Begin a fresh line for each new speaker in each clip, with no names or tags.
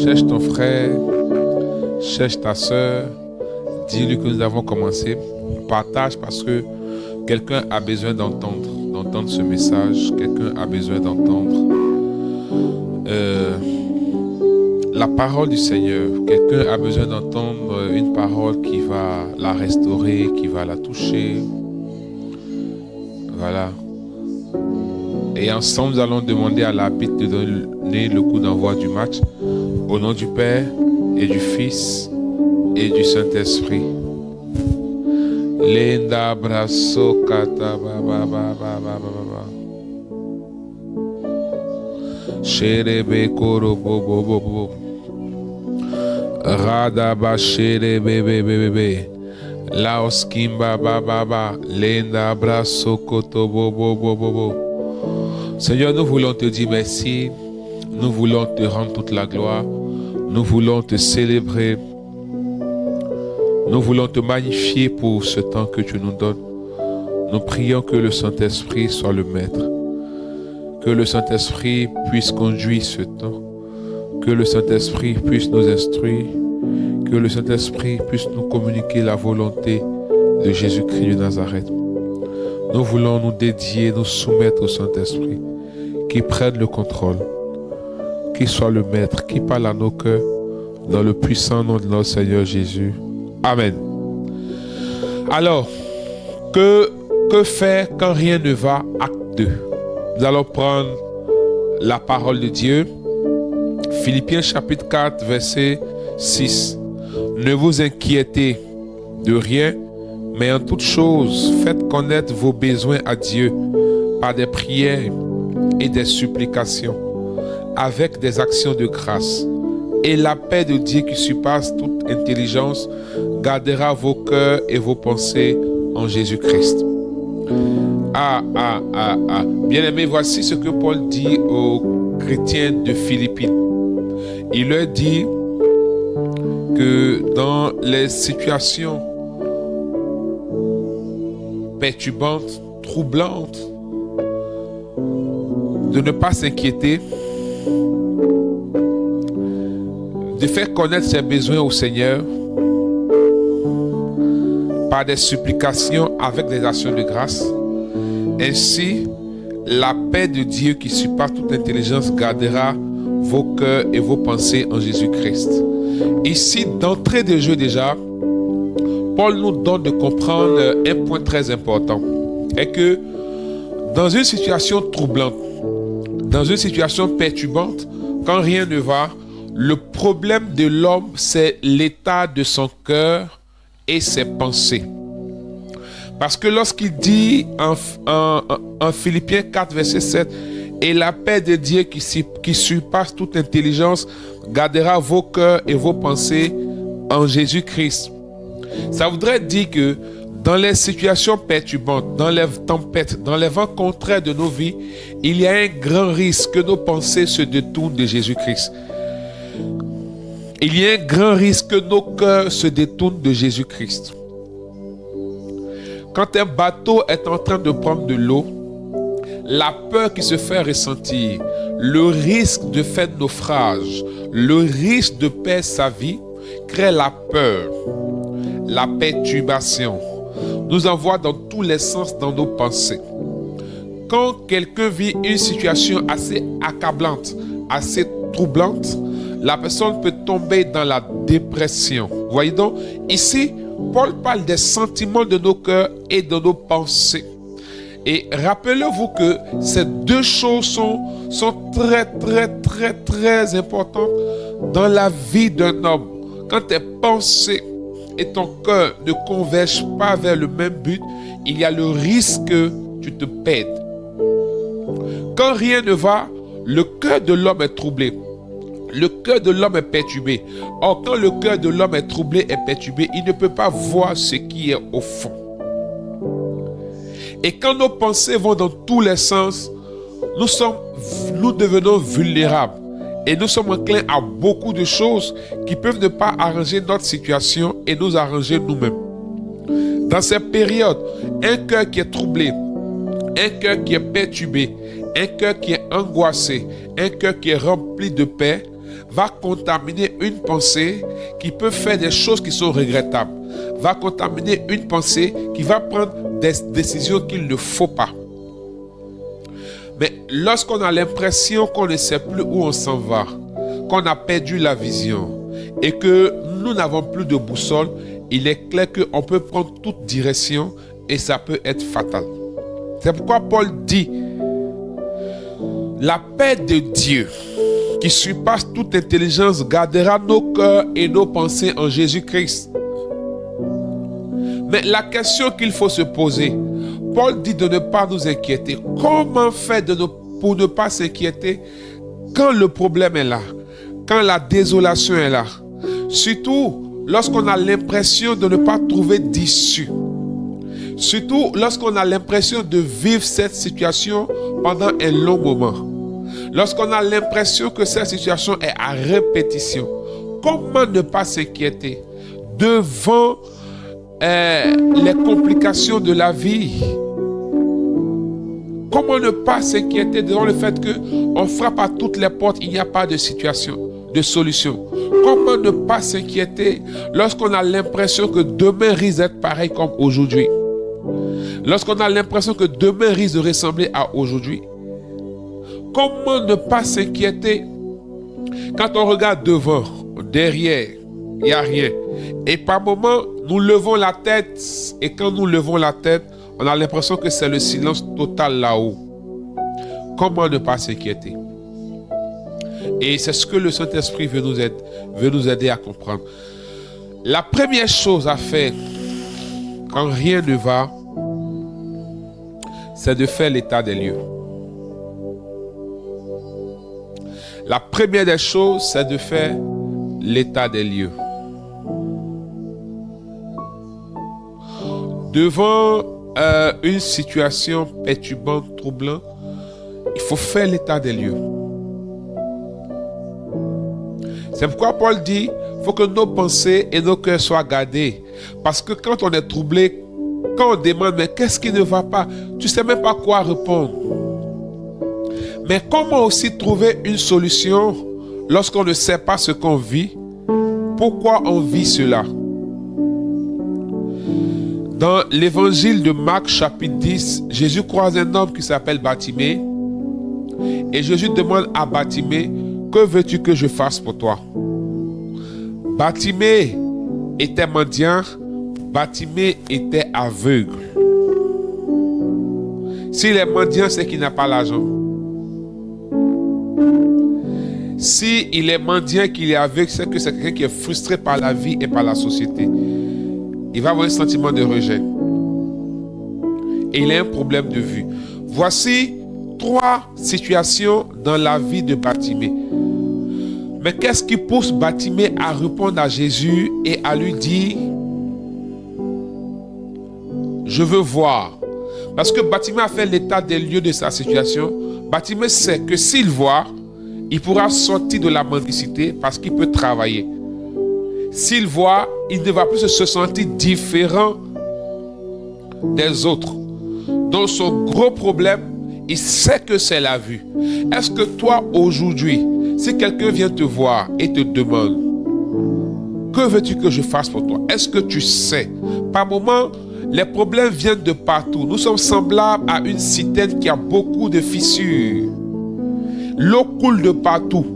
cherche ton frère, cherche ta soeur, dis-lui que nous avons commencé. Partage parce que quelqu'un a besoin d'entendre ce message. Quelqu'un a besoin d'entendre la parole du Seigneur. Quelqu'un a besoin d'entendre une parole qui va la restaurer, qui va la toucher. Voilà. Et ensemble, nous allons demander à l'arbitre de donner le coup d'envoi du match. Au nom du Père et du Fils et du Saint-Esprit. Lenda brasso kata ba ba ba ba ba ba ba. Sherebe koro bo bo bo bo. Rada ba sherebe be be be. Laos kimba ba ba ba. Lenda brasso koto bo bo bo bo bo. Seigneur, nous voulons te dire merci. Nous voulons te rendre toute la gloire. Nous voulons te célébrer. Nous voulons te magnifier pour ce temps que tu nous donnes. Nous prions que le Saint-Esprit soit le maître. Que le Saint-Esprit puisse conduire ce temps. Que le Saint-Esprit puisse nous instruire. Que le Saint-Esprit puisse nous communiquer la volonté de Jésus-Christ de Nazareth. Nous voulons nous dédier, nous soumettre au Saint-Esprit. Qui prenne le contrôle. Qui soit le maître. Qui parle à nos cœurs. Dans le puissant nom de notre Seigneur Jésus. Amen. Alors, que faire quand rien ne va? Acte 2. Nous allons prendre la parole de Dieu. Philippiens chapitre 4, verset 6. Ne vous inquiétez de rien, mais en toute chose, faites connaître vos besoins à Dieu par des prières et des supplications, avec des actions de grâce. Et la paix de Dieu qui surpasse toute intelligence gardera vos cœurs et vos pensées en Jésus-Christ. Bien-aimés, voici ce que Paul dit aux chrétiens de Philippines. Il leur dit que dans les situations perturbantes, troublantes, de ne pas s'inquiéter, de faire connaître ses besoins au Seigneur par des supplications avec des actions de grâce. Ainsi, la paix de Dieu qui surpasse toute intelligence gardera vos cœurs et vos pensées en Jésus-Christ. Ici, d'entrée de jeu déjà, Paul nous donne de comprendre un point très important. Et que dans une situation troublante, dans une situation perturbante, quand rien ne va, le problème de l'homme, c'est l'état de son cœur et ses pensées. Parce que lorsqu'il dit en Philippiens 4, verset 7, « Et la paix de Dieu qui surpasse toute intelligence gardera vos cœurs et vos pensées en Jésus-Christ. » Ça voudrait dire que dans les situations perturbantes, dans les tempêtes, dans les vents contraires de nos vies, il y a un grand risque que nos pensées se détournent de Jésus-Christ. Il y a un grand risque que nos cœurs se détournent de Jésus-Christ. Quand un bateau est en train de prendre de l'eau, la peur qui se fait ressentir, le risque de faire naufrage, le risque de perdre sa vie, crée la peur, la perturbation, nous envoie dans tous les sens dans nos pensées. Quand quelqu'un vit une situation assez accablante, assez troublante, la personne peut tomber dans la dépression. Voyez donc, ici, Paul parle des sentiments de nos cœurs et de nos pensées. Et rappelez-vous que ces deux choses sont très importantes dans la vie d'un homme. Quand tes pensées et ton cœur ne convergent pas vers le même but, il y a le risque que tu te perdes. Quand rien ne va, le cœur de l'homme est troublé. Le cœur de l'homme est perturbé. Or, quand le cœur de l'homme est troublé et perturbé, il ne peut pas voir ce qui est au fond. Et quand nos pensées vont dans tous les sens, nous devenons vulnérables. Et nous sommes enclins à beaucoup de choses qui peuvent ne pas arranger notre situation et nous arranger nous-mêmes. Dans ces périodes, un cœur qui est troublé, un cœur qui est perturbé, un cœur qui est angoissé, un cœur qui est rempli de paix, va contaminer une pensée qui peut faire des choses qui sont regrettables, va contaminer une pensée qui va prendre des décisions qu'il ne faut pas. Mais lorsqu'on a l'impression qu'on ne sait plus où on s'en va, qu'on a perdu la vision et que nous n'avons plus de boussole, il est clair qu'on peut prendre toute direction et ça peut être fatal. C'est pourquoi Paul dit: la paix de Dieu qui surpasse toute intelligence gardera nos cœurs et nos pensées en Jésus-Christ. Mais la question qu'il faut se poser, Paul dit de ne pas nous inquiéter. Comment faire pour ne pas s'inquiéter quand le problème est là, quand la désolation est là, surtout lorsqu'on a l'impression de ne pas trouver d'issue, surtout lorsqu'on a l'impression de vivre cette situation pendant un long moment, lorsqu'on a l'impression que cette situation est à répétition. Comment ne pas s'inquiéter devant les complications de la vie? Comment ne pas s'inquiéter devant le fait qu'on frappe à toutes les portes, il n'y a pas de situation, de solution? Comment ne pas s'inquiéter lorsqu'on a l'impression que demain risque d'être pareil comme aujourd'hui? Lorsqu'on a l'impression que demain risque de ressembler à aujourd'hui? Comment ne pas s'inquiéter quand on regarde devant, derrière, il n'y a rien? Et par moments, nous levons la tête, et quand nous levons la tête, on a l'impression que c'est le silence total là-haut. Comment ne pas s'inquiéter? Et c'est ce que le Saint-Esprit veut nous aider à comprendre. La première chose à faire quand rien ne va, c'est de faire l'état des lieux. La première des choses, c'est de faire l'état des lieux. Devant une situation perturbante, troublante, il faut faire l'état des lieux. C'est pourquoi Paul dit, il faut que nos pensées et nos cœurs soient gardés. Parce que quand on est troublé, quand on demande, mais qu'est-ce qui ne va pas? Tu ne sais même pas quoi répondre. Mais comment aussi trouver une solution lorsqu'on ne sait pas ce qu'on vit? Pourquoi on vit cela? Dans l'évangile de Marc, chapitre 10, Jésus croise un homme qui s'appelle Bartimée. Et Jésus demande à Bartimée, que veux-tu que je fasse pour toi? Bartimée était mendiant, Bartimée était aveugle. S'il est mendiant, c'est qu'il n'a pas l'argent. S'il est mendiant, qu'il est aveugle, c'est que c'est quelqu'un qui est frustré par la vie et par la société. Il va avoir un sentiment de rejet. Et il a un problème de vue. Voici 3 situations dans la vie de Bartimée. Mais qu'est-ce qui pousse Bartimée à répondre à Jésus et à lui dire « Je veux voir ». Parce que Bartimée a fait l'état des lieux de sa situation. Bartimée sait que s'il voit, il pourra sortir de la mendicité parce qu'il peut travailler. S'il voit, il ne va plus se sentir différent des autres. Donc son gros problème, il sait que c'est la vue. Est-ce que toi, aujourd'hui, si quelqu'un vient te voir et te demande « Que veux-tu que je fasse pour toi ?» Est-ce que tu sais? Par moments, les problèmes viennent de partout. Nous sommes semblables à une citerne qui a beaucoup de fissures. L'eau coule de partout.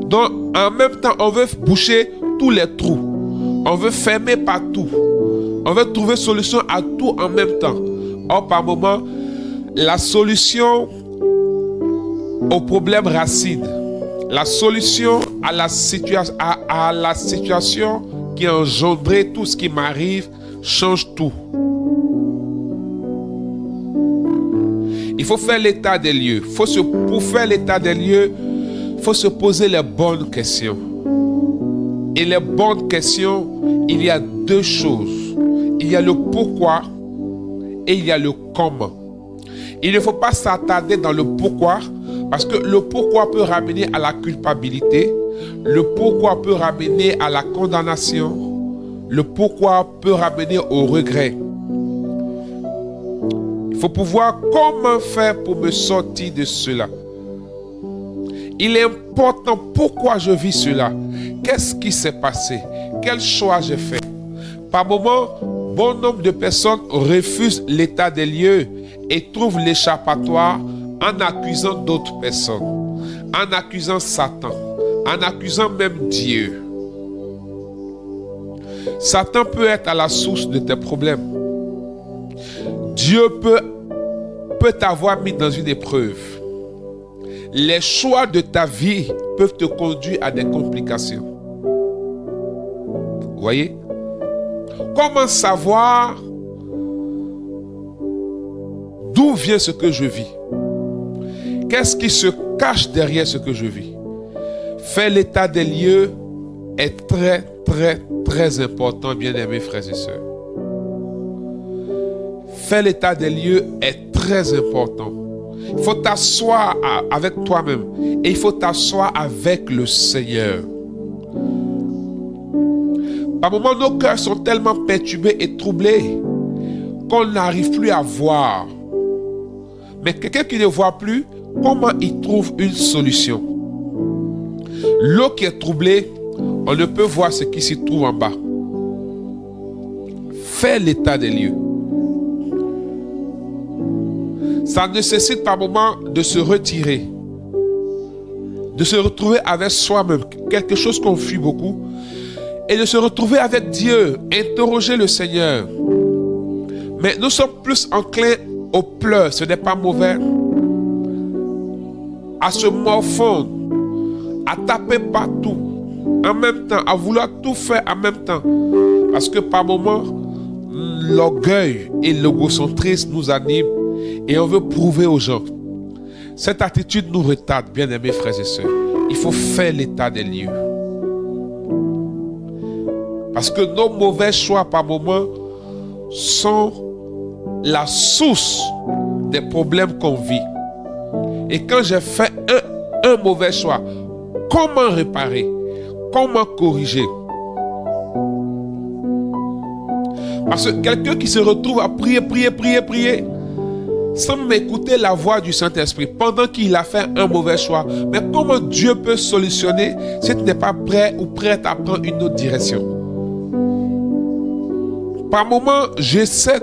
Donc, en même temps, on veut boucher tous les trous. On veut fermer partout. On veut trouver solution à tout en même temps. Or, par moment, la solution au problème racine, la solution à la situation qui a engendré tout ce qui m'arrive, change tout. Il faut faire l'état des lieux. Pour faire l'état des lieux, il faut se poser les bonnes questions. Et les bonnes questions, il y a 2 choses. Il y a le pourquoi et il y a le comment. Il ne faut pas s'attarder dans le pourquoi, parce que le pourquoi peut ramener à la culpabilité, le pourquoi peut ramener à la condamnation, le pourquoi peut ramener au regret. Il faut pouvoir comment faire pour me sortir de cela. Il est important. Pourquoi je vis cela? Qu'est-ce qui s'est passé? Quel choix j'ai fait? Par moments, bon nombre de personnes refusent l'état des lieux et trouvent l'échappatoire en accusant d'autres personnes, en accusant Satan, en accusant même Dieu. Satan peut être à la source de tes problèmes. Dieu peut t'avoir mis dans une épreuve. Les choix de ta vie peuvent te conduire à des complications. Vous voyez? Comment savoir d'où vient ce que je vis? Qu'est-ce qui se cache derrière ce que je vis? Faire l'état des lieux est très, très, très important, bien-aimés frères et sœurs. Faire l'état des lieux est très important. Il faut t'asseoir avec toi-même et il faut t'asseoir avec le Seigneur. Par moments, nos cœurs sont tellement perturbés et troublés qu'on n'arrive plus à voir. Mais quelqu'un qui ne voit plus, comment il trouve une solution? L'eau qui est troublée, on ne peut voir ce qui s'y trouve en bas. Fais l'état des lieux. Ça nécessite par moments de se retirer, de se retrouver avec soi-même, quelque chose qu'on fuit beaucoup, et de se retrouver avec Dieu, interroger le Seigneur. Mais nous sommes plus enclins aux pleurs, ce n'est pas mauvais, à se morfondre, à taper partout, en même temps, à vouloir tout faire en même temps. Parce que par moments, l'orgueil et l'égocentrisme nous animent et on veut prouver aux gens. Cette attitude nous retarde, bien-aimés frères et sœurs. Il faut faire l'état des lieux. Parce que nos mauvais choix par moments sont la source des problèmes qu'on vit. Et quand j'ai fait un mauvais choix, comment réparer? Comment corriger? Parce que quelqu'un qui se retrouve à prier, sans m'écouter la voix du Saint-Esprit, pendant qu'il a fait un mauvais choix. Mais comment Dieu peut solutionner si tu n'es pas prêt ou prête à prendre une autre direction? Par moments, j'essaie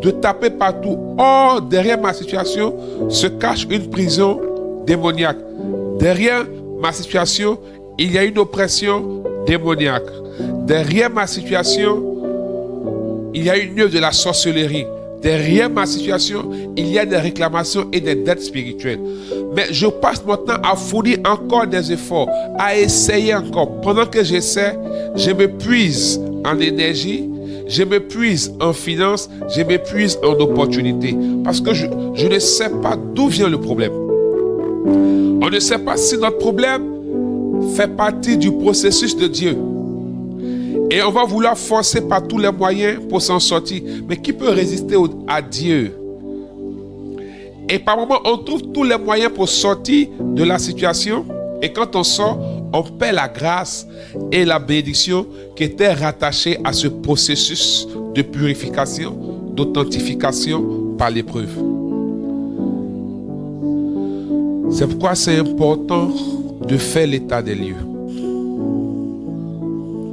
de taper partout. Or, derrière ma situation se cache une prison démoniaque. Derrière ma situation, il y a une oppression démoniaque. Derrière ma situation, il y a une œuvre de la sorcellerie. Derrière ma situation, il y a des réclamations et des dettes spirituelles. Mais je passe mon temps à fournir encore des efforts, à essayer encore. Pendant que j'essaie, je m'épuise en énergie, je m'épuise en finances, je m'épuise en opportunités. Parce que je ne sais pas d'où vient le problème. On ne sait pas si notre problème fait partie du processus de Dieu. Et on va vouloir forcer par tous les moyens pour s'en sortir. Mais qui peut résister à Dieu? Et par moments, on trouve tous les moyens pour sortir de la situation. Et quand on sort, on perd la grâce et la bénédiction qui étaient rattachées à ce processus de purification, d'authentification par l'épreuve. C'est pourquoi c'est important de faire l'état des lieux.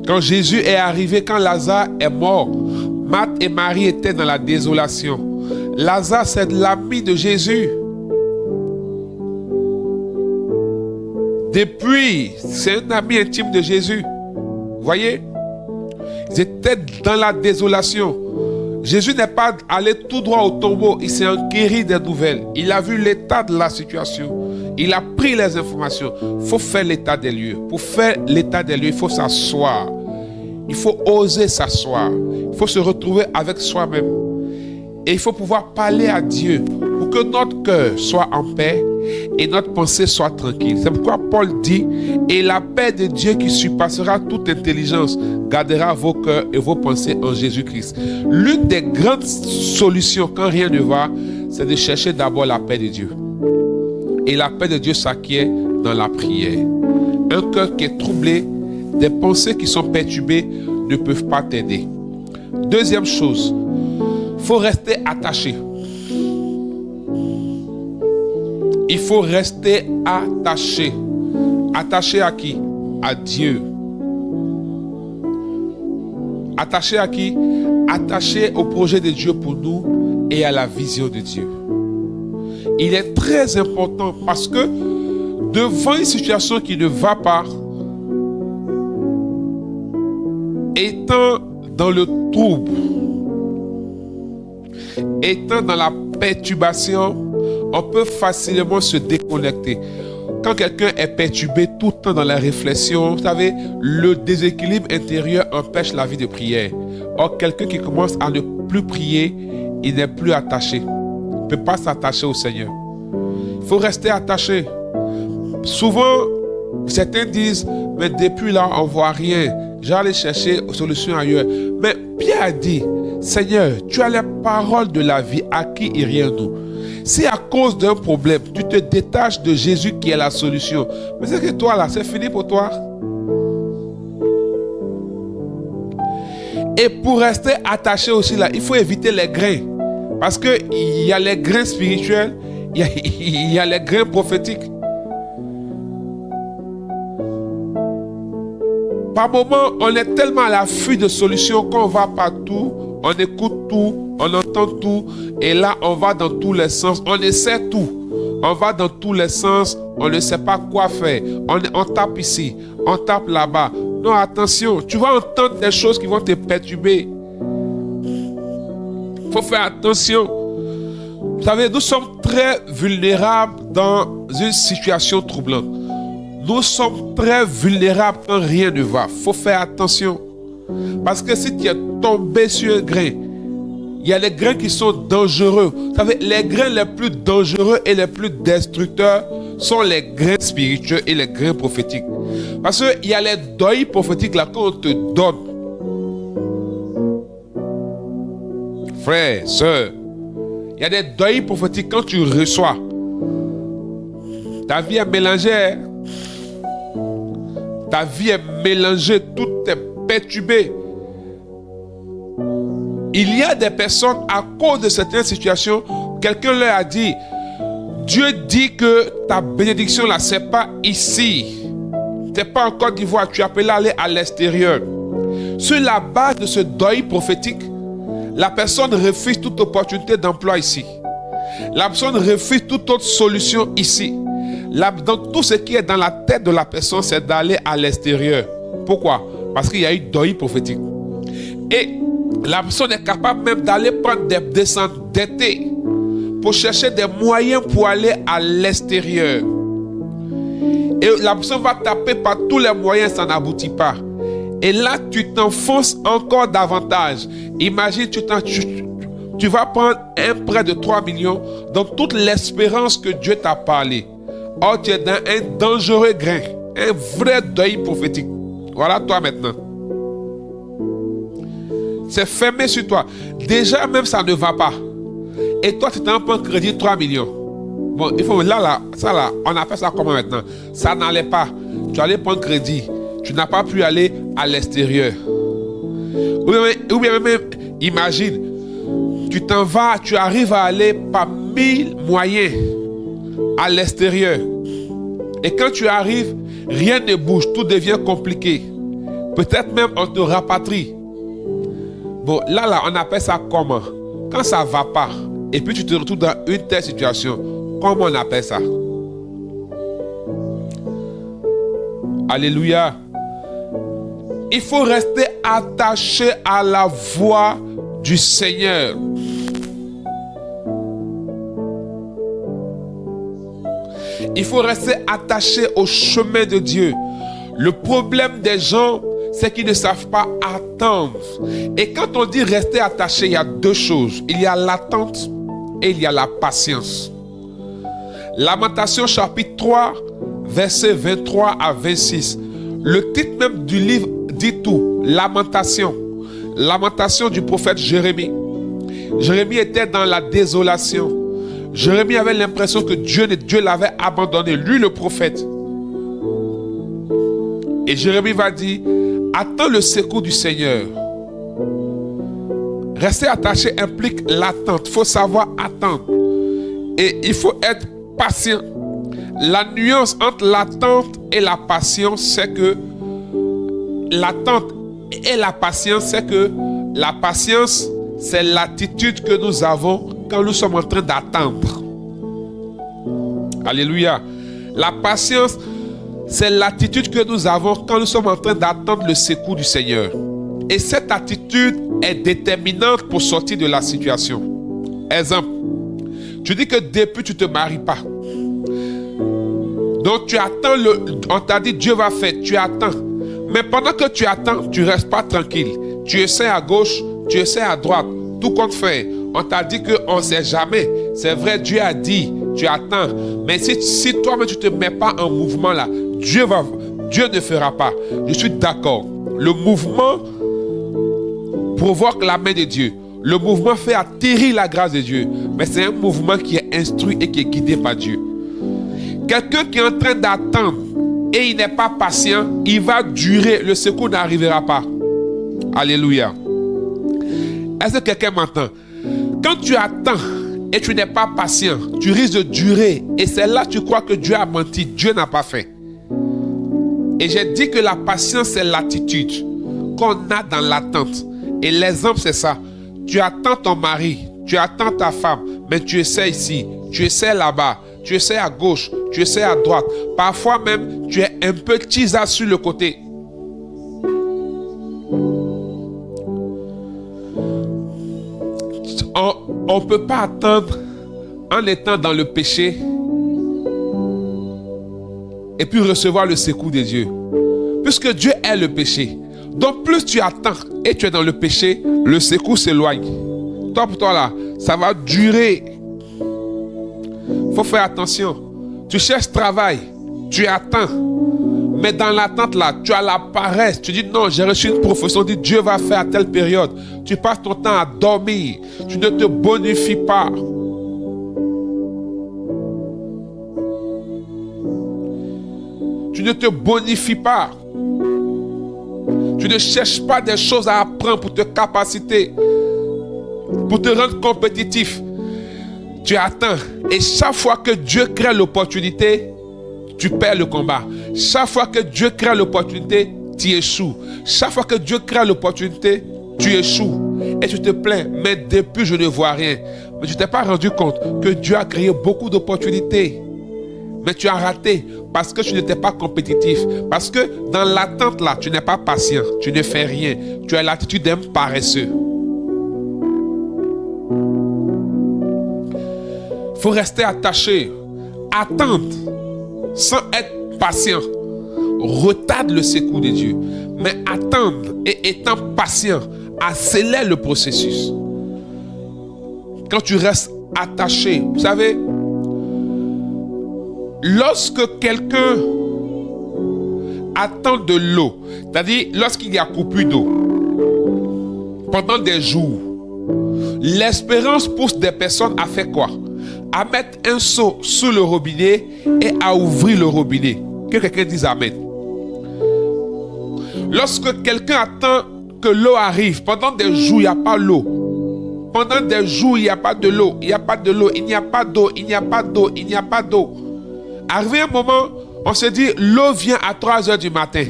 Quand Jésus est arrivé, quand Lazare est mort, Marthe et Marie étaient dans la désolation. Lazare, c'est l'ami de Jésus. Depuis, c'est un ami intime de Jésus. Vous voyez? Ils étaient dans la désolation. Jésus n'est pas allé tout droit au tombeau. Il s'est enquéri des nouvelles. Il a vu l'état de la situation. Il a pris les informations. Il faut faire l'état des lieux. Pour faire l'état des lieux, il faut s'asseoir. Il faut oser s'asseoir. Il faut se retrouver avec soi-même. Et il faut pouvoir parler à Dieu pour que notre cœur soit en paix et notre pensée soit tranquille. C'est pourquoi Paul dit, et la paix de Dieu qui surpassera toute intelligence gardera vos cœurs et vos pensées en Jésus-Christ. L'une des grandes solutions quand rien ne va, c'est de chercher d'abord la paix de Dieu. Et la paix de Dieu s'acquiert dans la prière. Un cœur qui est troublé, des pensées qui sont perturbées ne peuvent pas t'aider. Deuxième chose, il faut rester attaché. Il faut rester attaché. Attaché à qui? À Dieu. Attaché à qui? Attaché au projet de Dieu pour nous et à la vision de Dieu. Il est très important parce que devant une situation qui ne va pas, étant dans le trouble, étant dans la perturbation, on peut facilement se déconnecter. Quand quelqu'un est perturbé tout le temps dans la réflexion, vous savez, le déséquilibre intérieur empêche la vie de prière. Or, quelqu'un qui commence à ne plus prier, il n'est plus attaché. Il ne peut pas s'attacher au Seigneur. Il faut rester attaché. Souvent, certains disent, mais depuis là, on ne voit rien. J'allais chercher une solution ailleurs. Mais Pierre a dit, Seigneur, tu as les paroles de la vie, à qui irions-nous? Si à cause d'un problème, tu te détaches de Jésus qui est la solution, mais c'est que toi là, c'est fini pour toi. Et pour rester attaché aussi là, il faut éviter les grains. Parce qu'il y a les grains spirituels, il y a les grains prophétiques. Par moments, on est tellement à l'affût de solutions qu'on va partout, on écoute tout, on entend tout, et là, on va dans tous les sens, on essaie tout. On va dans tous les sens, on ne sait pas quoi faire. On tape ici, on tape là-bas. Non, attention, tu vas entendre des choses qui vont te perturber. Il faut faire attention. Vous savez, nous sommes très vulnérables dans une situation troublante. Nous sommes très vulnérables quand rien ne va. Il faut faire attention. Parce que si tu es tombé sur un grain, il y a les grains qui sont dangereux. Vous savez, les grains les plus dangereux et les plus destructeurs sont les grains spirituels et les grains prophétiques. Parce qu'il y a les deuils prophétiques là qu'on te donne. Frère, soeur, il y a des deuils prophétiques quand tu reçois. Ta vie est mélangée. Ta vie est mélangée, tout est perturbé. Il y a des personnes, à cause de certaines situations, quelqu'un leur a dit, Dieu dit que ta bénédiction là, c'est pas ici. C'est pas en Côte d'Ivoire, tu appelles aller à l'extérieur. Sur la base de ce deuil prophétique, la personne refuse toute opportunité d'emploi ici. La personne refuse toute autre solution ici. Donc tout ce qui est dans la tête de la personne, c'est d'aller à l'extérieur. Pourquoi? Parce qu'il y a eu deuil prophétique. Et la personne est capable même d'aller prendre des descentes d'été pour chercher des moyens pour aller à l'extérieur. Et la personne va taper par tous les moyens, ça n'aboutit pas. Et là, tu t'enfonces encore davantage. Imagine, tu vas prendre un prêt de 3 millions dans toute l'espérance que Dieu t'a parlé. Or, tu es dans un dangereux grain, un vrai deuil prophétique. Voilà toi maintenant. C'est fermé sur toi. Déjà, même ça ne va pas. Et toi, tu t'en prends crédit 3 millions. Bon, il faut ça là, on appelle ça comment maintenant? Ça n'allait pas. Tu allais prendre crédit. Tu n'as pas pu aller à l'extérieur. Ou bien même, imagine, tu t'en vas, tu arrives à aller par 1000 moyens à l'extérieur. Et quand tu arrives, rien ne bouge, tout devient compliqué. Peut-être même on te rapatrie. Bon, là, on appelle ça comment? Quand ça ne va pas, et puis tu te retrouves dans une telle situation, comment on appelle ça? Alléluia. Il faut rester attaché à la voix du Seigneur. Il faut rester attaché au chemin de Dieu. Le problème des gens, c'est qu'ils ne savent pas attendre. Et quand on dit rester attaché, il y a deux choses. Il y a l'attente et il y a la patience. Lamentation chapitre 3, versets 23 à 26. Le titre même du livre dit tout. Lamentation. Lamentation du prophète Jérémie. Jérémie était dans la désolation. Jérémie avait l'impression que Dieu l'avait abandonné, lui le prophète. Et Jérémie va dire, attends le secours du Seigneur. Rester attaché implique l'attente. Il faut savoir attendre. Et il faut être patient. La nuance entre l'attente et la patience, c'est que l'attente et la patience, c'est que la patience, c'est l'attitude que nous avons quand nous sommes en train d'attendre. Alléluia. La patience, c'est l'attitude que nous avons quand nous sommes en train d'attendre le secours du Seigneur. Et cette attitude est déterminante pour sortir de la situation. Exemple, tu dis que depuis tu ne te maries pas. Donc tu attends, on t'a dit Dieu va faire, tu attends. Mais pendant que tu attends, tu ne restes pas tranquille. Tu essaies à gauche, tu essaies à droite. Tout compte fait. On t'a dit qu'on ne sait jamais. C'est vrai, Dieu a dit, tu attends. Mais si toi-même tu ne te mets pas en mouvement là, Dieu ne fera pas. Je suis d'accord. Le mouvement provoque la main de Dieu. Le mouvement fait atterrir la grâce de Dieu. Mais c'est un mouvement qui est instruit et qui est guidé par Dieu. Quelqu'un qui est en train d'attendre et il n'est pas patient, il va durer. Le secours n'arrivera pas. Alléluia. Est-ce que quelqu'un m'entend? Quand tu attends et tu n'es pas patient, tu risques de durer. Et c'est là que tu crois que Dieu a menti. Dieu n'a pas fait. Et j'ai dit que la patience, c'est l'attitude qu'on a dans l'attente. Et l'exemple, c'est ça. Tu attends ton mari, tu attends ta femme, mais tu essaies ici, tu essaies là-bas, tu essaies à gauche, tu essaies à droite. Parfois même, tu es un peu tisa sur le côté. On ne peut pas attendre en étant dans le péché et puis recevoir le secours de Dieu. Puisque Dieu est le péché. Donc plus tu attends et tu es dans le péché, le secours s'éloigne. Toi pour toi là, ça va durer. Il faut faire attention. Tu cherches travail, tu attends. Mais dans l'attente là, tu as la paresse. Tu dis non, j'ai reçu une profession, dit Dieu va faire à telle période. Tu passes ton temps à dormir. Tu ne te bonifies pas. Tu ne te bonifies pas. Tu ne cherches pas des choses à apprendre pour te capaciter, pour te rendre compétitif. Tu attends. Et chaque fois que Dieu crée l'opportunité, tu perds le combat. Chaque fois que Dieu crée l'opportunité, tu échoues. Chaque fois que Dieu crée l'opportunité, tu échoues. Et tu te plains, mais depuis je ne vois rien. Mais tu ne t'es pas rendu compte que Dieu a créé beaucoup d'opportunités. Mais tu as raté parce que tu n'étais pas compétitif. Parce que dans l'attente là, tu n'es pas patient. Tu ne fais rien. Tu as l'attitude d'un paresseux. Il faut rester attaché. Attendre sans être patient retarde le secours de Dieu. Mais attendre et étant patient accélère le processus. Quand tu restes attaché, vous savez, lorsque quelqu'un attend de l'eau, c'est-à-dire lorsqu'il y a coupure d'eau, pendant des jours, l'espérance pousse des personnes à faire quoi? À mettre un seau sous le robinet et à ouvrir le robinet. Que quelqu'un dise Amen. Lorsque quelqu'un attend que l'eau arrive, pendant des jours, il n'y a pas l'eau. Pendant des jours, il n'y a pas de l'eau. Il n'y a pas de l'eau. Il n'y a pas d'eau. Il n'y a pas d'eau. Il n'y a pas d'eau. Arrivé un moment, on se dit, l'eau vient à 3 heures du matin.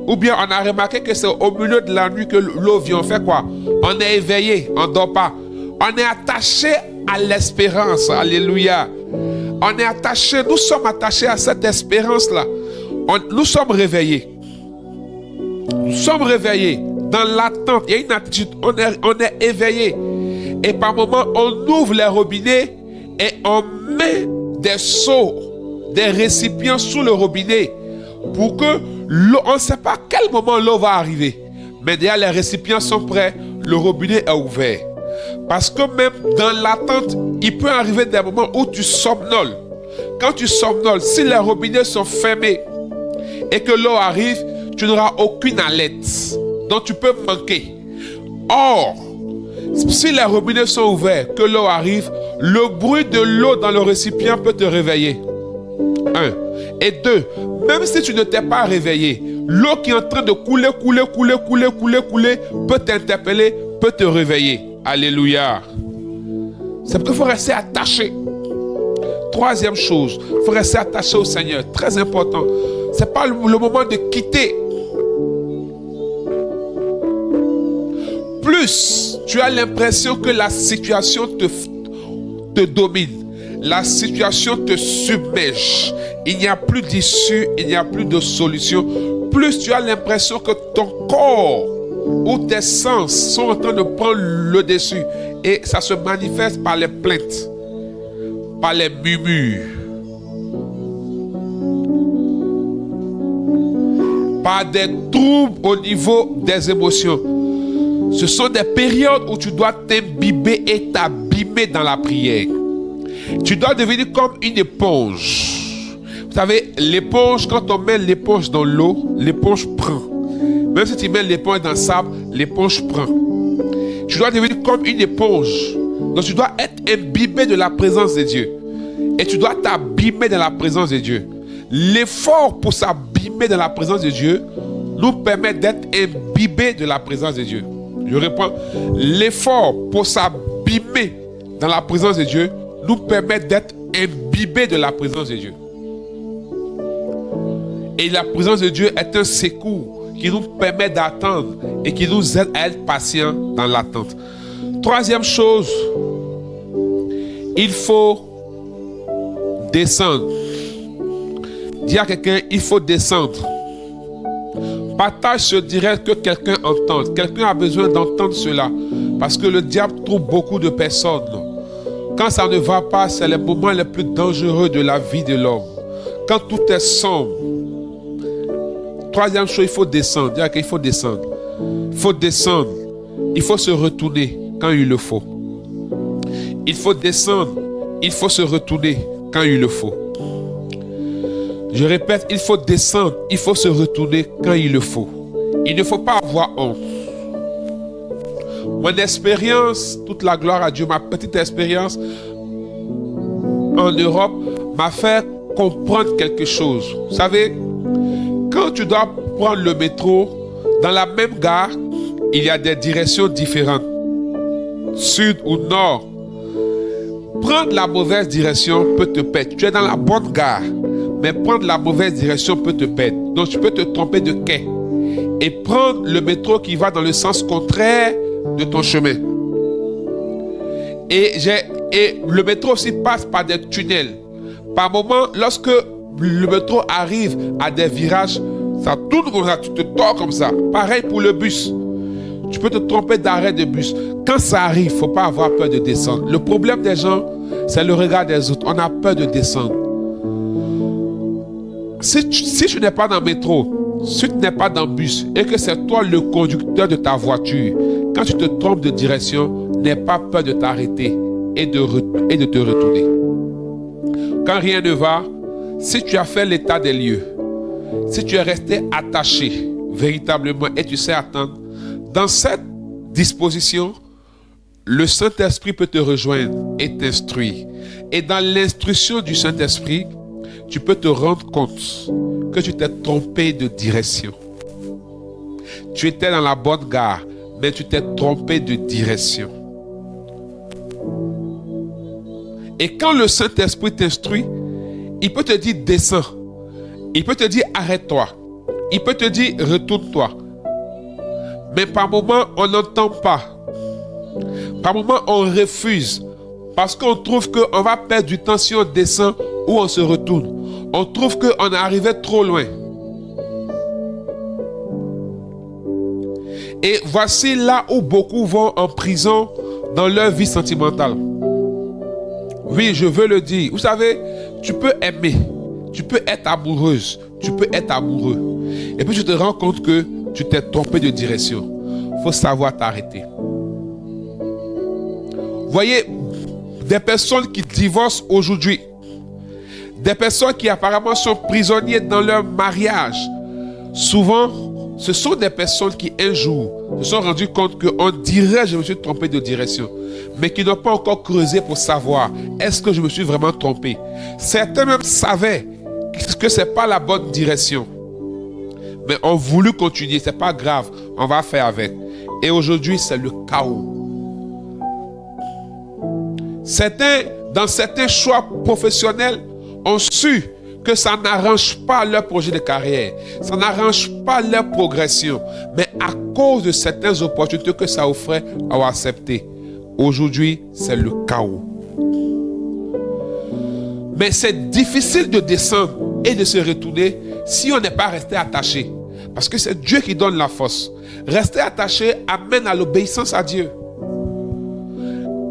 Ou bien on a remarqué que c'est au milieu de la nuit que l'eau vient. On fait quoi? On est éveillé, on ne dort pas. On est attaché à l'espérance. Alléluia. On est attaché, nous sommes attachés à cette espérance-là. Nous sommes réveillés. Nous sommes réveillés dans l'attente. Il y a une attitude, on est éveillé. Et par moments, on ouvre les robinets et on met des seaux, des récipients sous le robinet pour que l'eau, on ne sait pas à quel moment l'eau va arriver. Mais déjà, les récipients sont prêts, le robinet est ouvert. Parce que même dans l'attente, il peut arriver des moments où tu somnoles. Quand tu somnoles, si les robinets sont fermés et que l'eau arrive, tu n'auras aucune alerte. Donc tu peux manquer. Or, si les robinets sont ouverts, que l'eau arrive, le bruit de l'eau dans le récipient peut te réveiller. 1. Et 2, même si tu ne t'es pas réveillé, l'eau qui est en train de couler peut t'interpeller, peut te réveiller. Alléluia. C'est pour qu'il faut rester attaché. Troisième chose, il faut rester attaché au Seigneur. Très important. C'est pas le moment de quitter. Plus tu as l'impression que la situation te domine, la situation te submerge, il n'y a plus d'issue, il n'y a plus de solution, plus tu as l'impression que ton corps ou tes sens sont en train de prendre le dessus, et ça se manifeste par les plaintes, par les murmures, par des troubles au niveau des émotions. Ce sont des périodes où tu dois t'imbiber et t'abîmer dans la prière. Tu dois devenir comme une éponge. Vous savez, l'éponge, quand on met l'éponge dans l'eau, l'éponge prend. Même si tu mets l'éponge dans le sable, l'éponge prend. Tu dois devenir comme une éponge. Donc tu dois être imbibé de la présence de Dieu. Et tu dois t'abîmer dans la présence de Dieu. L'effort pour s'abîmer dans la présence de Dieu nous permet d'être imbibé de la présence de Dieu. Je reprends. L'effort pour s'abîmer dans la présence de Dieu nous permet d'être imbibé de la présence de Dieu. Et la présence de Dieu est un secours qui nous permet d'attendre et qui nous aide à être patients dans l'attente. Troisième chose, il faut descendre. Dis à quelqu'un, il faut descendre. Partage ce direct que quelqu'un entende. Quelqu'un a besoin d'entendre cela. Parce que le diable trouve beaucoup de personnes. Quand ça ne va pas, c'est les moments les plus dangereux de la vie de l'homme. Quand tout est sombre. Troisième chose, il faut descendre. Dis à quelqu'un, il faut descendre. Il faut descendre. Il faut se retourner quand il le faut. Il faut descendre. Il faut se retourner quand il le faut. Je répète, il faut descendre, il faut se retourner quand il le faut. Il ne faut pas avoir honte. Mon expérience, toute la gloire à Dieu, ma petite expérience en Europe m'a fait comprendre quelque chose. Vous savez, quand tu dois prendre le métro, dans la même gare, il y a des directions différentes, sud ou nord. Prendre la mauvaise direction peut te perdre. Tu es dans la bonne gare. Mais prendre la mauvaise direction peut te perdre. Donc tu peux te tromper de quai et prendre le métro qui va dans le sens contraire de ton chemin. Et le métro aussi passe par des tunnels. Par moment, lorsque le métro arrive à des virages, ça tourne comme ça, tu te tords comme ça. Pareil pour le bus. Tu peux te tromper d'arrêt de bus. Quand ça arrive, il ne faut pas avoir peur de descendre. Le problème des gens, c'est le regard des autres. On a peur de descendre. Si tu n'es pas dans le métro, si tu n'es pas dans le bus et que c'est toi le conducteur de ta voiture, quand tu te trompes de direction, n'aie pas peur de t'arrêter et de te retourner. Quand rien ne va, si tu as fait l'état des lieux, si tu es resté attaché véritablement et tu sais attendre, dans cette disposition, le Saint-Esprit peut te rejoindre et t'instruire. Et dans l'instruction du Saint-Esprit, tu peux te rendre compte que tu t'es trompé de direction. Tu étais dans la bonne gare, mais tu t'es trompé de direction. Et quand le Saint-Esprit t'instruit, il peut te dire descends. Il peut te dire arrête-toi. Il peut te dire retourne-toi. Mais par moment, on n'entend pas. Par moment, on refuse. Parce qu'on trouve qu'on va perdre du temps si on descend ou on se retourne. On trouve qu'on est arrivé trop loin. Et voici là où beaucoup vont en prison dans leur vie sentimentale. Oui, je veux le dire. Vous savez, tu peux aimer, tu peux être amoureuse, tu peux être amoureux. Et puis tu te rends compte que tu t'es trompé de direction. Il faut savoir t'arrêter. Voyez, des personnes qui divorcent aujourd'hui, des personnes qui apparemment sont prisonniers dans leur mariage, souvent, ce sont des personnes qui un jour se sont rendues compte qu'on dirait je me suis trompé de direction, mais qui n'ont pas encore creusé pour savoir est-ce que je me suis vraiment trompé. Certains même savaient que ce n'est pas la bonne direction, mais ont voulu continuer. Ce n'est pas grave, on va faire avec. Et aujourd'hui, c'est le chaos. Certains, dans certains choix professionnels, ont su que ça n'arrange pas leur projet de carrière, ça n'arrange pas leur progression, mais à cause de certaines opportunités que ça offrait à accepter. Aujourd'hui, c'est le chaos. Mais c'est difficile de descendre et de se retourner si on n'est pas resté attaché. Parce que c'est Dieu qui donne la force. Rester attaché amène à l'obéissance à Dieu.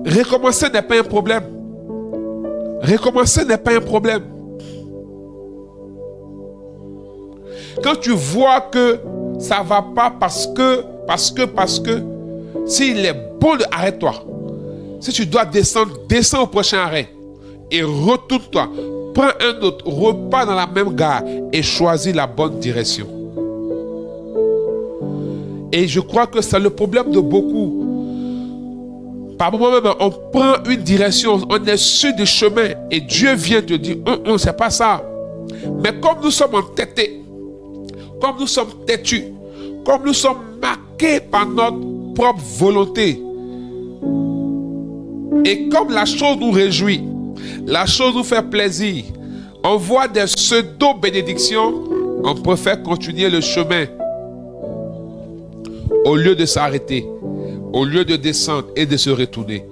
Recommencer n'est pas un problème. Recommencer n'est pas un problème. Quand tu vois que ça ne va pas parce que, s'il est bon, arrête-toi. Si tu dois descendre, descends au prochain arrêt et retourne-toi. Prends un autre, repars dans la même gare et choisis la bonne direction. Et je crois que c'est le problème de beaucoup. Par moment même, on prend une direction, on est sur des chemins et Dieu vient te dire, c'est pas ça. Mais comme nous sommes entêtés, comme nous sommes têtus, comme nous sommes marqués par notre propre volonté, et comme la chose nous réjouit, la chose nous fait plaisir, on voit des pseudo-bénédictions, on préfère continuer le chemin au lieu de s'arrêter, au lieu de descendre et de se retourner.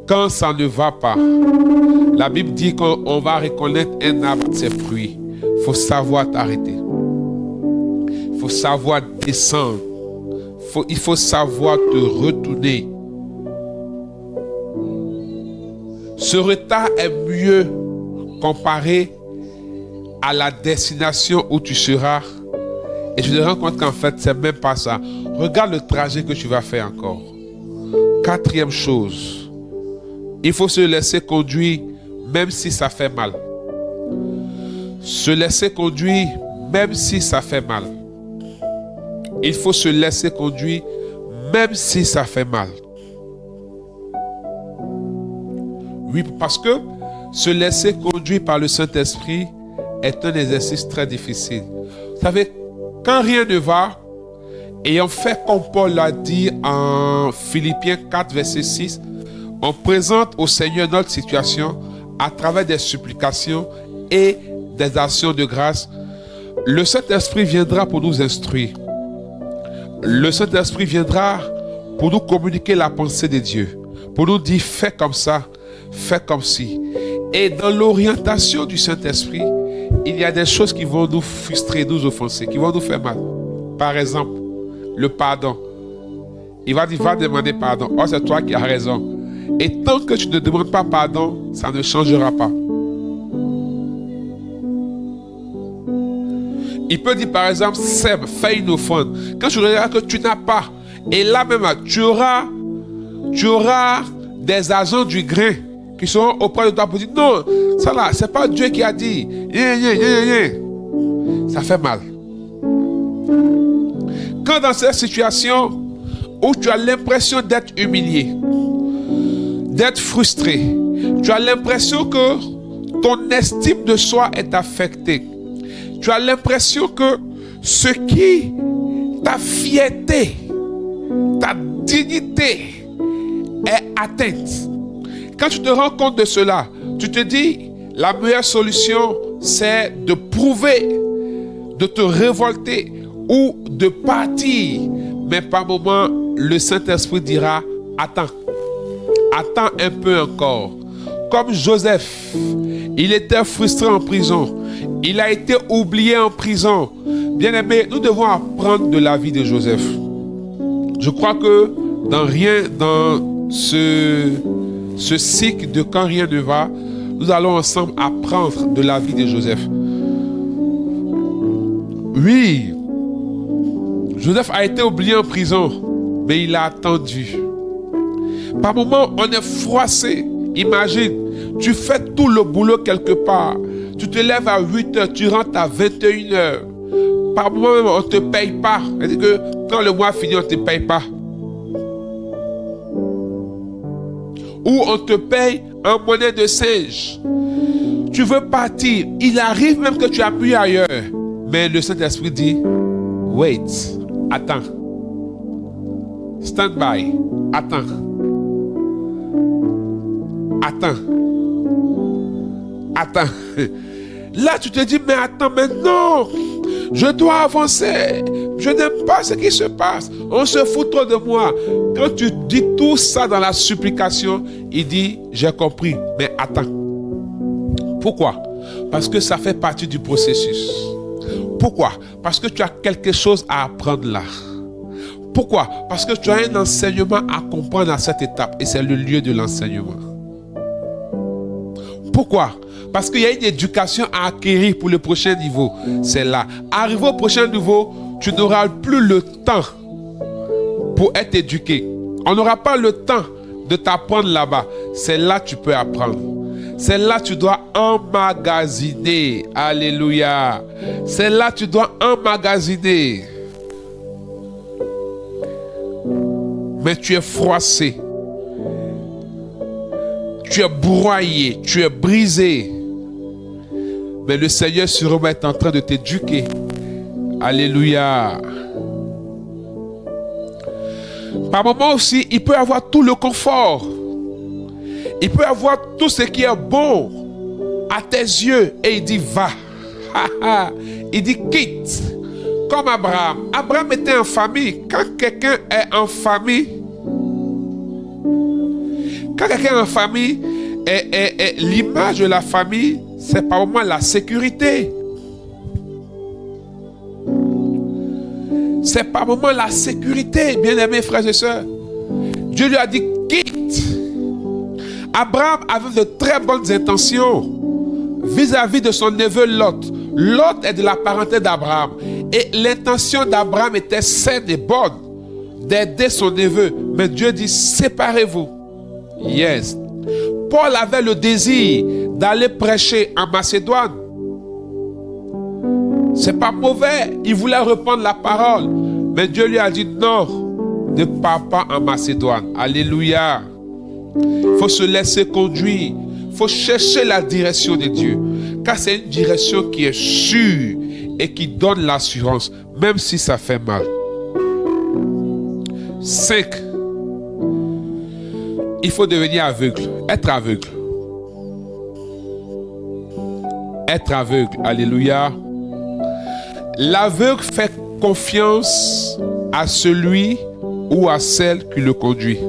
Quand ça ne va pas, la Bible dit qu'on va reconnaître un arbre de ses fruits. Il faut savoir t'arrêter. Il faut savoir descendre. Il faut savoir te retourner. Ce retard est mieux comparé à la destination où tu seras. Et tu te rends compte qu'en fait, c'est même pas ça. Regarde le trajet que tu vas faire encore. Quatrième chose, il faut se laisser conduire même si ça fait mal. Se laisser conduire même si ça fait mal. Il faut se laisser conduire même si ça fait mal. Oui, parce que se laisser conduire par le Saint-Esprit est un exercice très difficile. Vous savez, quand rien ne va, et on fait comme Paul l'a dit en Philippiens 4, verset 6, on présente au Seigneur notre situation à travers des supplications et des actions de grâce. Le Saint-Esprit viendra pour nous instruire. Le Saint-Esprit viendra pour nous communiquer la pensée de Dieu, pour nous dire fais comme ça, fais comme ci. Et dans l'orientation du Saint-Esprit, il y a des choses qui vont nous frustrer, nous offenser, qui vont nous faire mal. Par exemple, le pardon. Il va dire, va demander pardon. Oh, c'est toi qui as raison. Et tant que tu ne demandes pas pardon, ça ne changera pas. Il peut dire par exemple, Seb, fais une offrande. Quand tu regardes que tu n'as pas, et là même, tu auras des agents du grain qui seront auprès de toi pour dire, non, ça là, c'est pas Dieu qui a dit. Ça fait mal. Quand dans cette situation où tu as l'impression d'être humilié, d'être frustré, tu as l'impression que ton estime de soi est affectée, tu as l'impression que ce qui, ta fierté, ta dignité est atteinte. Quand tu te rends compte de cela, tu te dis, la meilleure solution, c'est de prouver, de te révolter ou de partir. Mais par moment, le Saint-Esprit dira, attends un peu encore. Comme Joseph, il était frustré en prison. Il a été oublié en prison. Bien-aimés, nous devons apprendre de la vie de Joseph. Je crois que dans ce cycle de quand rien ne va, nous allons ensemble apprendre de la vie de Joseph. Oui, Joseph a été oublié en prison, mais il a attendu. Par moments, on est froissé. Imagine, tu fais tout le boulot quelque part. Tu te lèves à 8h, tu rentres à 21h. Par moments même, on ne te paye pas. C'est-à-dire que quand le mois finit, on ne te paye pas. Ou on te paye en monnaie de singe. Tu veux partir. Il arrive même que tu appuies ailleurs. Mais le Saint-Esprit dit, wait, attends. Stand by, attends. Attends. Là, tu te dis, mais attends, mais non, je dois avancer. Je n'aime pas ce qui se passe. On se fout trop de moi. Quand tu dis tout ça dans la supplication, il dit, j'ai compris, mais attends. Pourquoi? Parce que ça fait partie du processus. Pourquoi? Parce que tu as quelque chose à apprendre là. Pourquoi? Parce que tu as un enseignement à comprendre à cette étape et c'est le lieu de l'enseignement. Pourquoi? Parce qu'il y a une éducation à acquérir pour le prochain niveau. C'est là. Arrivé au prochain niveau, tu n'auras plus le temps pour être éduqué. On n'aura pas le temps de t'apprendre là-bas. C'est là que tu peux apprendre. C'est là que tu dois emmagasiner. Alléluia. C'est là que tu dois emmagasiner. Mais tu es froissé. Tu es broyé. Tu es brisé. Mais le Seigneur sûrement est en train de t'éduquer. Alléluia. Par moments aussi, il peut avoir tout le confort. Il peut avoir tout ce qui est bon à tes yeux. Et il dit, va. Il dit, quitte. Comme Abraham. Abraham était en famille. Quand quelqu'un est en famille, l'image de la famille, c'est par moment la sécurité. C'est par moment la sécurité, bien-aimés frères et sœurs. Dieu lui a dit, quitte. Abraham avait de très bonnes intentions vis-à-vis de son neveu Lot. Lot est de la parenté d'Abraham. Et l'intention d'Abraham était saine et bonne d'aider son neveu. Mais Dieu dit, séparez-vous. Yes. Paul avait le désir d'aller prêcher en Macédoine. C'est pas mauvais. Il voulait reprendre la parole. Mais Dieu lui a dit non, ne pars pas en Macédoine. Alléluia. Il faut se laisser conduire. Il faut chercher la direction de Dieu. Car c'est une direction qui est sûre et qui donne l'assurance, même si ça fait mal. 5. Il faut devenir aveugle. Être aveugle. Être aveugle. Alléluia. L'aveugle fait confiance à celui ou à celle qui le conduit.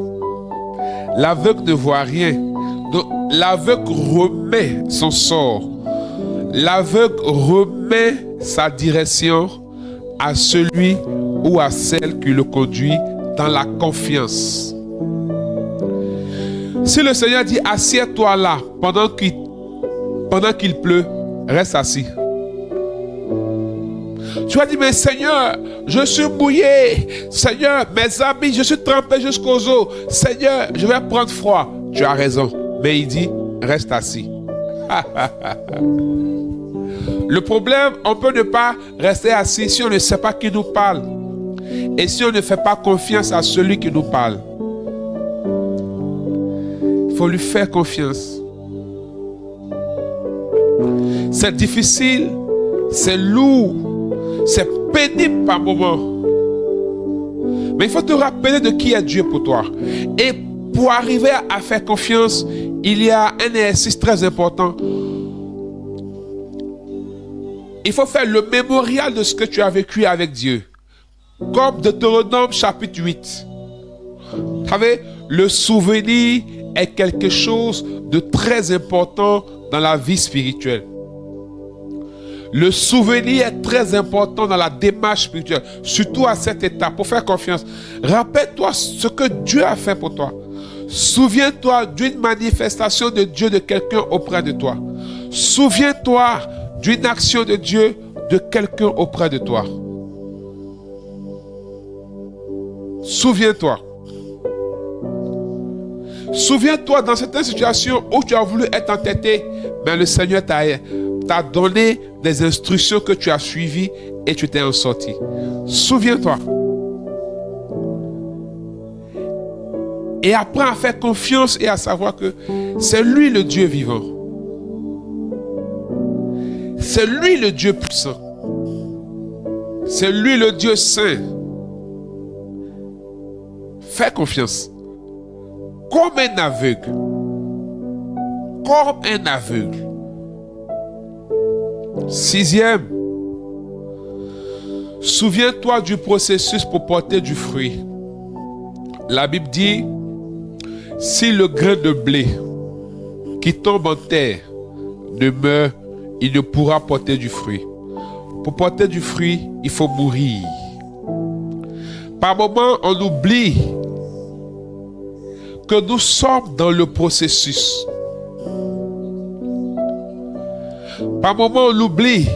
L'aveugle ne voit rien. Donc, l'aveugle remet son sort. L'aveugle remet sa direction à celui ou à celle qui le conduit dans la confiance. Si le Seigneur dit assieds-toi là pendant qu'il pleut, reste assis. Tu vas dire, mais Seigneur, je suis mouillé. Seigneur, mes habits, je suis trempé jusqu'aux os. Seigneur, je vais prendre froid. Tu as raison. Mais il dit, reste assis. Le problème, on peut ne pas rester assis si on ne sait pas qui nous parle. Et si on ne fait pas confiance à celui qui nous parle. Il faut lui faire confiance. C'est difficile, c'est lourd, c'est pénible par moments. Mais il faut te rappeler de qui est Dieu pour toi. Et pour arriver à faire confiance, il y a un exercice très important. Il faut faire le mémorial de ce que tu as vécu avec Dieu. Comme Deutéronome chapitre 8. Vous savez, le souvenir est quelque chose de très important dans la vie spirituelle. Le souvenir est très important dans la démarche spirituelle, surtout à cette étape, pour faire confiance. Rappelle-toi ce que Dieu a fait pour toi. Souviens-toi d'une manifestation de Dieu de quelqu'un auprès de toi. Souviens-toi d'une action de Dieu de quelqu'un auprès de toi. Souviens-toi. Souviens-toi dans certaines situations où tu as voulu être entêté, mais le Seigneur t'a donné des instructions que tu as suivies et tu t'es en sorti. Souviens-toi. Et apprends à faire confiance et à savoir que c'est lui le Dieu vivant. C'est lui le Dieu puissant. C'est lui le Dieu saint. Fais confiance. Comme un aveugle. Comme un aveugle. Sixième, souviens-toi du processus pour porter du fruit. La Bible dit, si le grain de blé qui tombe en terre demeure, il ne pourra porter du fruit. Pour porter du fruit, il faut mourir. Par moments, on oublie que nous sommes dans le processus. Par moments, on oublie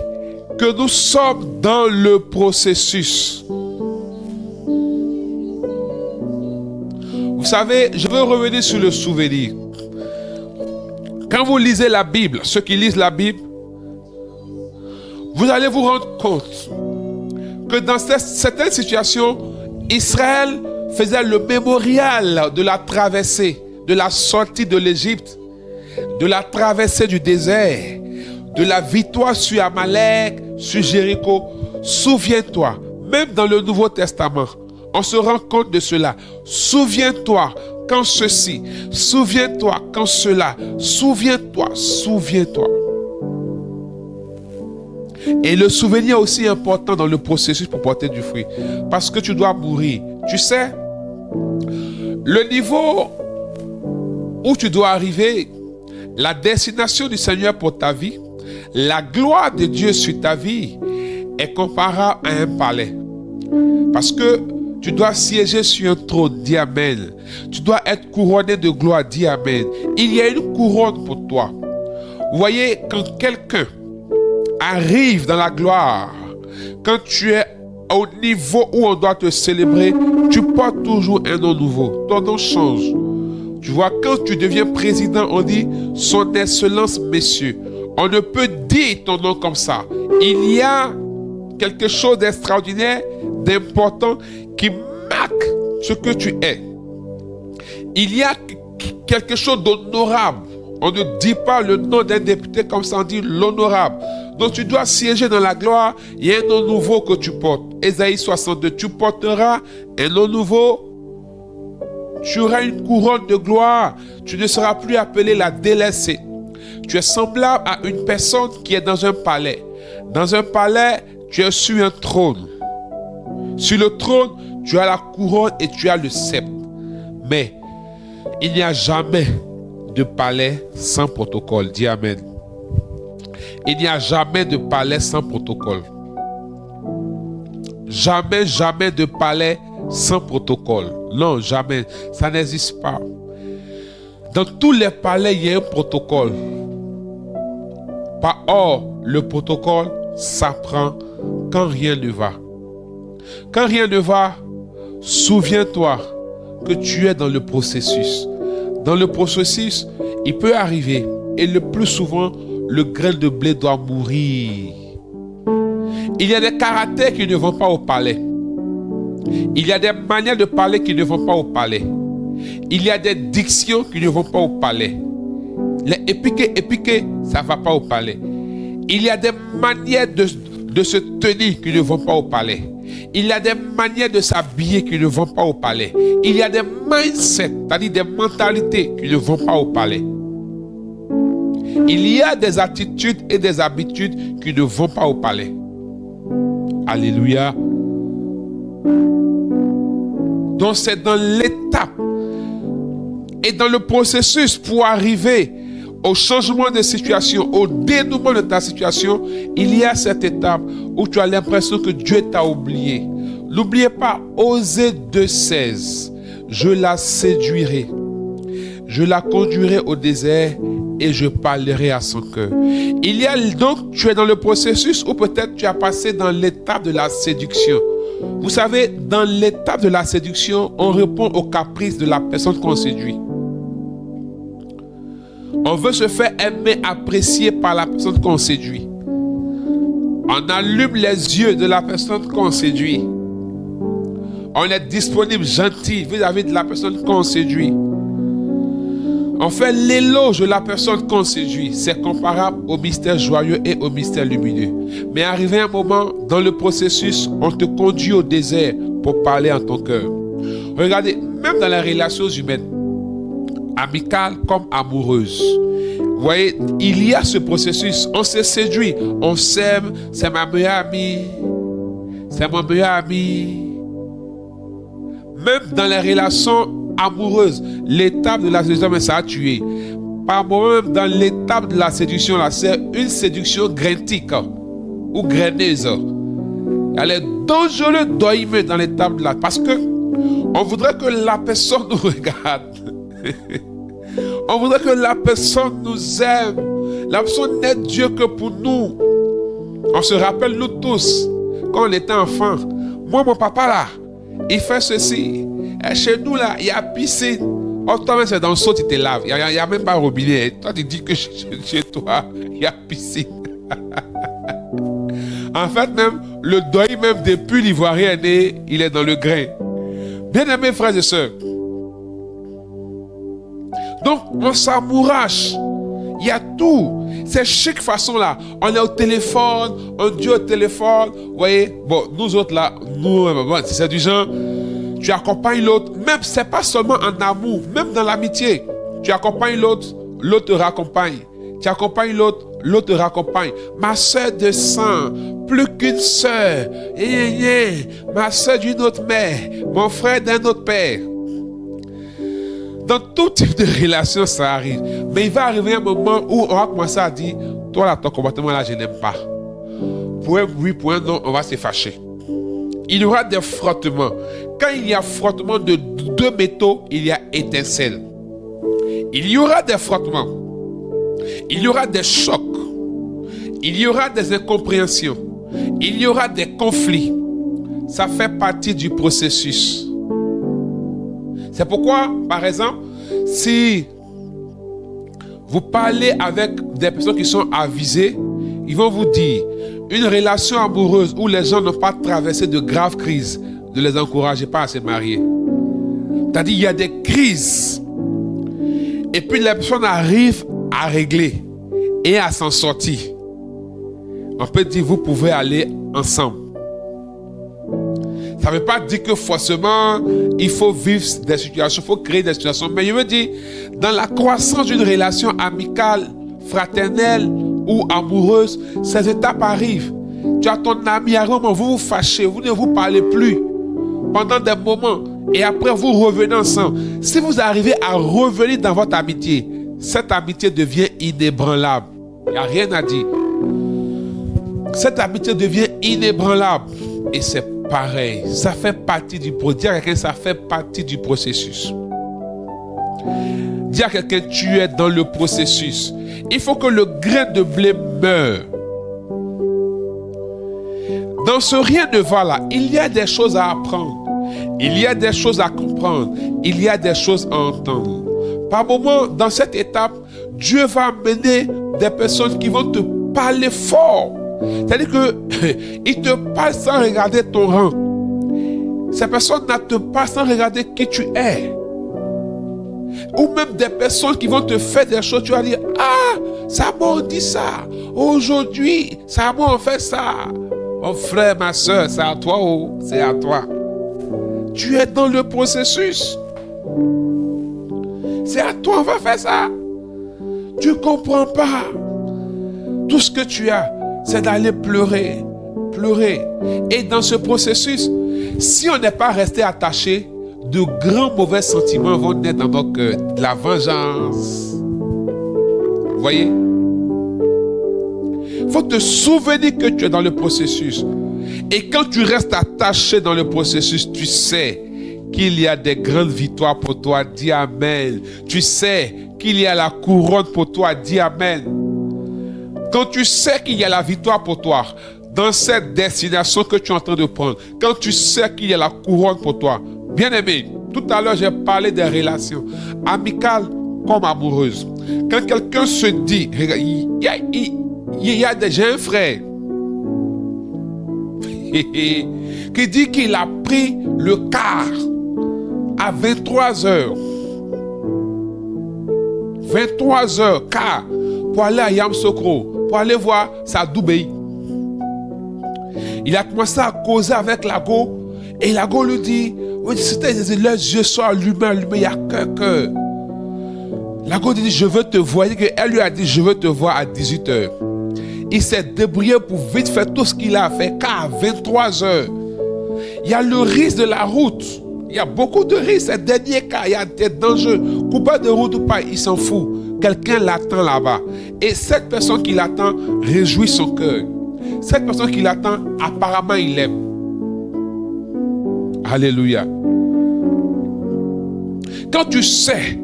que nous sommes dans le processus. Vous savez, je veux revenir sur le souvenir. Quand vous lisez la Bible, ceux qui lisent la Bible, vous allez vous rendre compte que dans certaines situations, Israël faisait le mémorial de la traversée, de la sortie de l'Égypte, de la traversée du désert, de la victoire sur Amalek, sur Jéricho. Souviens-toi, même dans le Nouveau Testament, on se rend compte de cela. Souviens-toi quand ceci, souviens-toi quand cela, souviens-toi, souviens-toi. Et le souvenir est aussi important dans le processus pour porter du fruit. Parce que tu dois mourir. Tu sais, le niveau où tu dois arriver, la destination du Seigneur pour ta vie, la gloire de Dieu sur ta vie est comparable à un palais. Parce que tu dois siéger sur un trône, dis Amen. Tu dois être couronné de gloire, dis Amen. Il y a une couronne pour toi. Vous voyez, quand quelqu'un arrive dans la gloire, quand tu es au niveau où on doit te célébrer, tu portes toujours un nom nouveau. Ton nom change. Tu vois, quand tu deviens président, on dit son excellence, messieurs. On ne peut dire ton nom comme ça. Il y a quelque chose d'extraordinaire, d'important, qui marque ce que tu es. Il y a quelque chose d'honorable. On ne dit pas le nom d'un député comme ça, on dit l'honorable. Donc tu dois siéger dans la gloire. Il y a un nom nouveau que tu portes. Ésaïe 62, tu porteras un nom nouveau. Tu auras une couronne de gloire. Tu ne seras plus appelé la délaissée. Tu es semblable à une personne qui est dans un palais. Dans un palais, tu es sur un trône. Sur le trône, tu as la couronne et tu as le sceptre. Mais il n'y a jamais de palais sans protocole. Dis Amen. Il n'y a jamais de palais sans protocole. Jamais, jamais de palais sans protocole. Non, jamais. Ça n'existe pas. Dans tous les palais, il y a un protocole. Or, le protocole s'apprend quand rien ne va. Quand rien ne va, souviens-toi que tu es dans le processus. Dans le processus, il peut arriver, et le plus souvent, le grain de blé doit mourir. Il y a des caractères qui ne vont pas au palais. Il y a des manières de parler qui ne vont pas au palais. Il y a des dictions qui ne vont pas au palais. Les épiqués, ça ne va pas au palais. Il y a des manières de se tenir qui ne vont pas au palais. Il y a des manières de s'habiller qui ne vont pas au palais. Il y a des mindsets, c'est-à-dire des mentalités qui ne vont pas au palais. Il y a des attitudes et des habitudes qui ne vont pas au palais. Alléluia. Donc c'est dans l'étape et dans le processus pour arriver au changement de situation, au dénouement de ta situation, il y a cette étape où tu as l'impression que Dieu t'a oublié. N'oubliez pas, Osée 2,16, je la séduirai, je la conduirai au désert et je parlerai à son cœur. Il y a donc, tu es dans le processus ou peut-être tu as passé dans l'étape de la séduction. Vous savez, dans l'étape de la séduction, on répond aux caprices de la personne qu'on séduit. On veut se faire aimer, apprécier par la personne qu'on séduit. On allume les yeux de la personne qu'on séduit. On est disponible, gentil vis-à-vis de la personne qu'on séduit. On fait l'éloge de la personne qu'on séduit. C'est comparable au mystère joyeux et au mystère lumineux. Mais arrivé un moment, dans le processus, on te conduit au désert pour parler en ton cœur. Regardez, même dans les relations humaines, amicales comme amoureuses, Vous voyez, il y a ce processus. On se séduit, on s'aime, c'est ma meilleure amie, c'est mon meilleur ami. Même dans les relations amoureuses, l'étape de la séduction, mais ça a tué. Par moment, même dans l'étape de la séduction, là, c'est une séduction grainetique ou graineuse. Elle est dangereuse d'aimer dans l'étape de la... Parce que on voudrait que la personne nous regarde. On voudrait que la personne nous aime. La personne n'est Dieu que pour nous. On se rappelle, nous tous, quand on était enfant, moi, mon papa là, il fait ceci. Et chez nous là, il y a piscine. Oh, toi, c'est dans le seau, tu te laves. Il n'y a même pas robinet. Et toi, tu dis que chez toi, il y a piscine. En fait, même, le deuil même depuis l'Ivoirien est né, il est dans le grain. Bien-aimés frères et sœurs. Donc, on s'amourache. Il y a tout. C'est chaque façon là. On est au téléphone, on dit au téléphone. Vous voyez, bon, nous autres là, nous, c'est du genre, tu accompagnes l'autre. Même, c'est pas seulement en amour, même dans l'amitié. Tu accompagnes l'autre, l'autre te raccompagne. Tu accompagnes l'autre, l'autre te raccompagne. Ma soeur de sang, plus qu'une soeur. Ma soeur d'une autre mère, mon frère d'un autre père. Dans tout type de relation, ça arrive. Mais il va arriver un moment où on va commencer à dire, toi là, ton comportement là, je n'aime pas. Pour un oui, pour un non, on va se fâcher. Il y aura des frottements. Quand il y a frottement de deux métaux, il y a étincelle. Il y aura des frottements. Il y aura des chocs. Il y aura des incompréhensions. Il y aura des conflits. Ça fait partie du processus. C'est pourquoi, par exemple, si vous parlez avec des personnes qui sont avisées, ils vont vous dire, une relation amoureuse où les gens n'ont pas traversé de graves crises, ne les encouragez pas à se marier. C'est-à-dire, il y a des crises. Et puis, les personnes arrivent à régler et à s'en sortir. On peut dire, vous pouvez aller ensemble. Ça ne veut pas dire que forcément, il faut vivre des situations, il faut créer des situations. Mais je veux dire, dans la croissance d'une relation amicale, fraternelle ou amoureuse, ces étapes arrivent. Tu as ton ami, à un moment, vous vous fâchez, vous ne vous parlez plus pendant des moments. Et après, vous revenez ensemble. Si vous arrivez à revenir dans votre amitié, cette amitié devient inébranlable. Il n'y a rien à dire. Cette amitié devient inébranlable. Et c'est pareil. Ça fait partie du processus. Dire à quelqu'un, ça fait partie du processus. Dire à quelqu'un, tu es dans le processus. Il faut que le grain de blé meure. Dans ce rien ne va là, il y a des choses à apprendre. Il y a des choses à comprendre. Il y a des choses à entendre. Par moments, dans cette étape, Dieu va amener des personnes qui vont te parler fort. C'est-à-dire qu'il te parle sans regarder ton rang. Ces personnes ne te parlent sans regarder qui tu es. Ou même des personnes qui vont te faire des choses, tu vas dire, ah, ça m'a dit ça. Aujourd'hui, ça m'a fait ça. Mon frère, ma soeur, c'est à toi, oh, c'est à toi. Tu es dans le processus. C'est à toi, on va faire ça. Tu ne comprends pas. Tout ce que tu as, c'est d'aller pleurer. Pleurer. Et dans ce processus, si on n'est pas resté attaché, de grands mauvais sentiments vont naître dans notre cœur. De la vengeance. Vous voyez? Il faut te souvenir que tu es dans le processus. Et quand tu restes attaché dans le processus, tu sais qu'il y a des grandes victoires pour toi. Dis Amen. Tu sais qu'il y a la couronne pour toi. Dis Amen. Quand tu sais qu'il y a la victoire pour toi, dans cette destination que tu es en train de prendre, quand tu sais qu'il y a la couronne pour toi, bien-aimé, tout à l'heure j'ai parlé des relations amicales comme amoureuses. Quand quelqu'un se dit, j'ai un frère qui dit qu'il a pris le car à 23h. 23h car pour aller à Yamoussoukro, pour aller voir sa Doubéi. Il a commencé à causer avec Lago et Lago lui dit, oui, c'était les yeux sont allumés, il n'y a qu'un cœur. La God dit, je veux te voir. Elle lui a dit, je veux te voir à 18h. Il s'est débrouillé pour vite faire tout ce qu'il a fait, car à 23h, il y a le risque de la route. Il y a beaucoup de risques. Ces derniers cas, il y a des dangers. Coupable de route ou pas, il s'en fout. Quelqu'un l'attend là-bas. Et cette personne qui l'attend réjouit son cœur. Cette personne qui l'attend, apparemment, il l'aime. Alléluia. Quand tu sais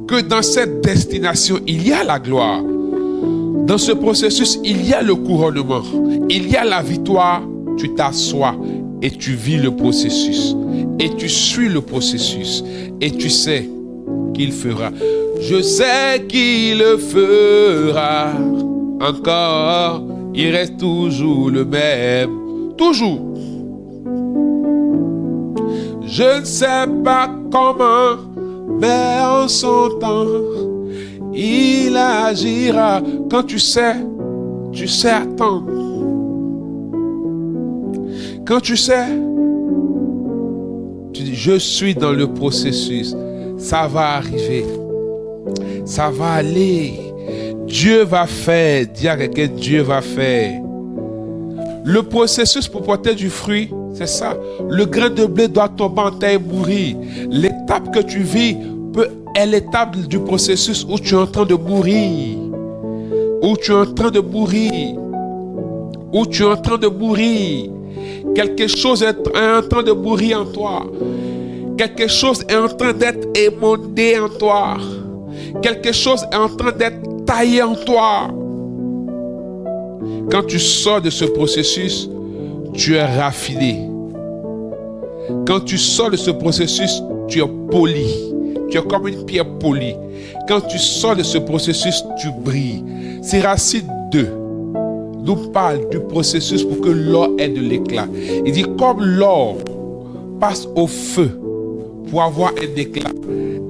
que dans cette destination, il y a la gloire, dans ce processus, il y a le couronnement, il y a la victoire, tu t'assois et tu vis le processus. Et tu suis le processus. Et tu sais qu'il fera. Je sais qu'il le fera. Encore, il reste toujours le même. Toujours. Je ne sais pas comment, mais en son temps, il agira. Quand tu sais attendre. Quand tu sais, tu dis, je suis dans le processus. Ça va arriver. Ça va aller. Dieu va faire. Dis à quelqu'un, Dieu va faire. Le processus pour porter du fruit, c'est ça. Le grain de blé doit tomber en terre et mourir. L'étape que tu vis est l'étape du processus où tu es en train de mourir. Où tu es en train de mourir. Où tu es en train de mourir. Quelque chose est en train de mourir en toi. Quelque chose est en train d'être émondé en toi. Quelque chose est en train d'être taillé en toi. Quand tu sors de ce processus, tu es raffiné. Quand tu sors de ce processus, tu es poli. Tu es comme une pierre polie. Quand tu sors de ce processus, tu brilles. C'est Racine 2. Nous parle du processus pour que l'or ait de l'éclat. Il dit, comme l'or passe au feu pour avoir un éclat,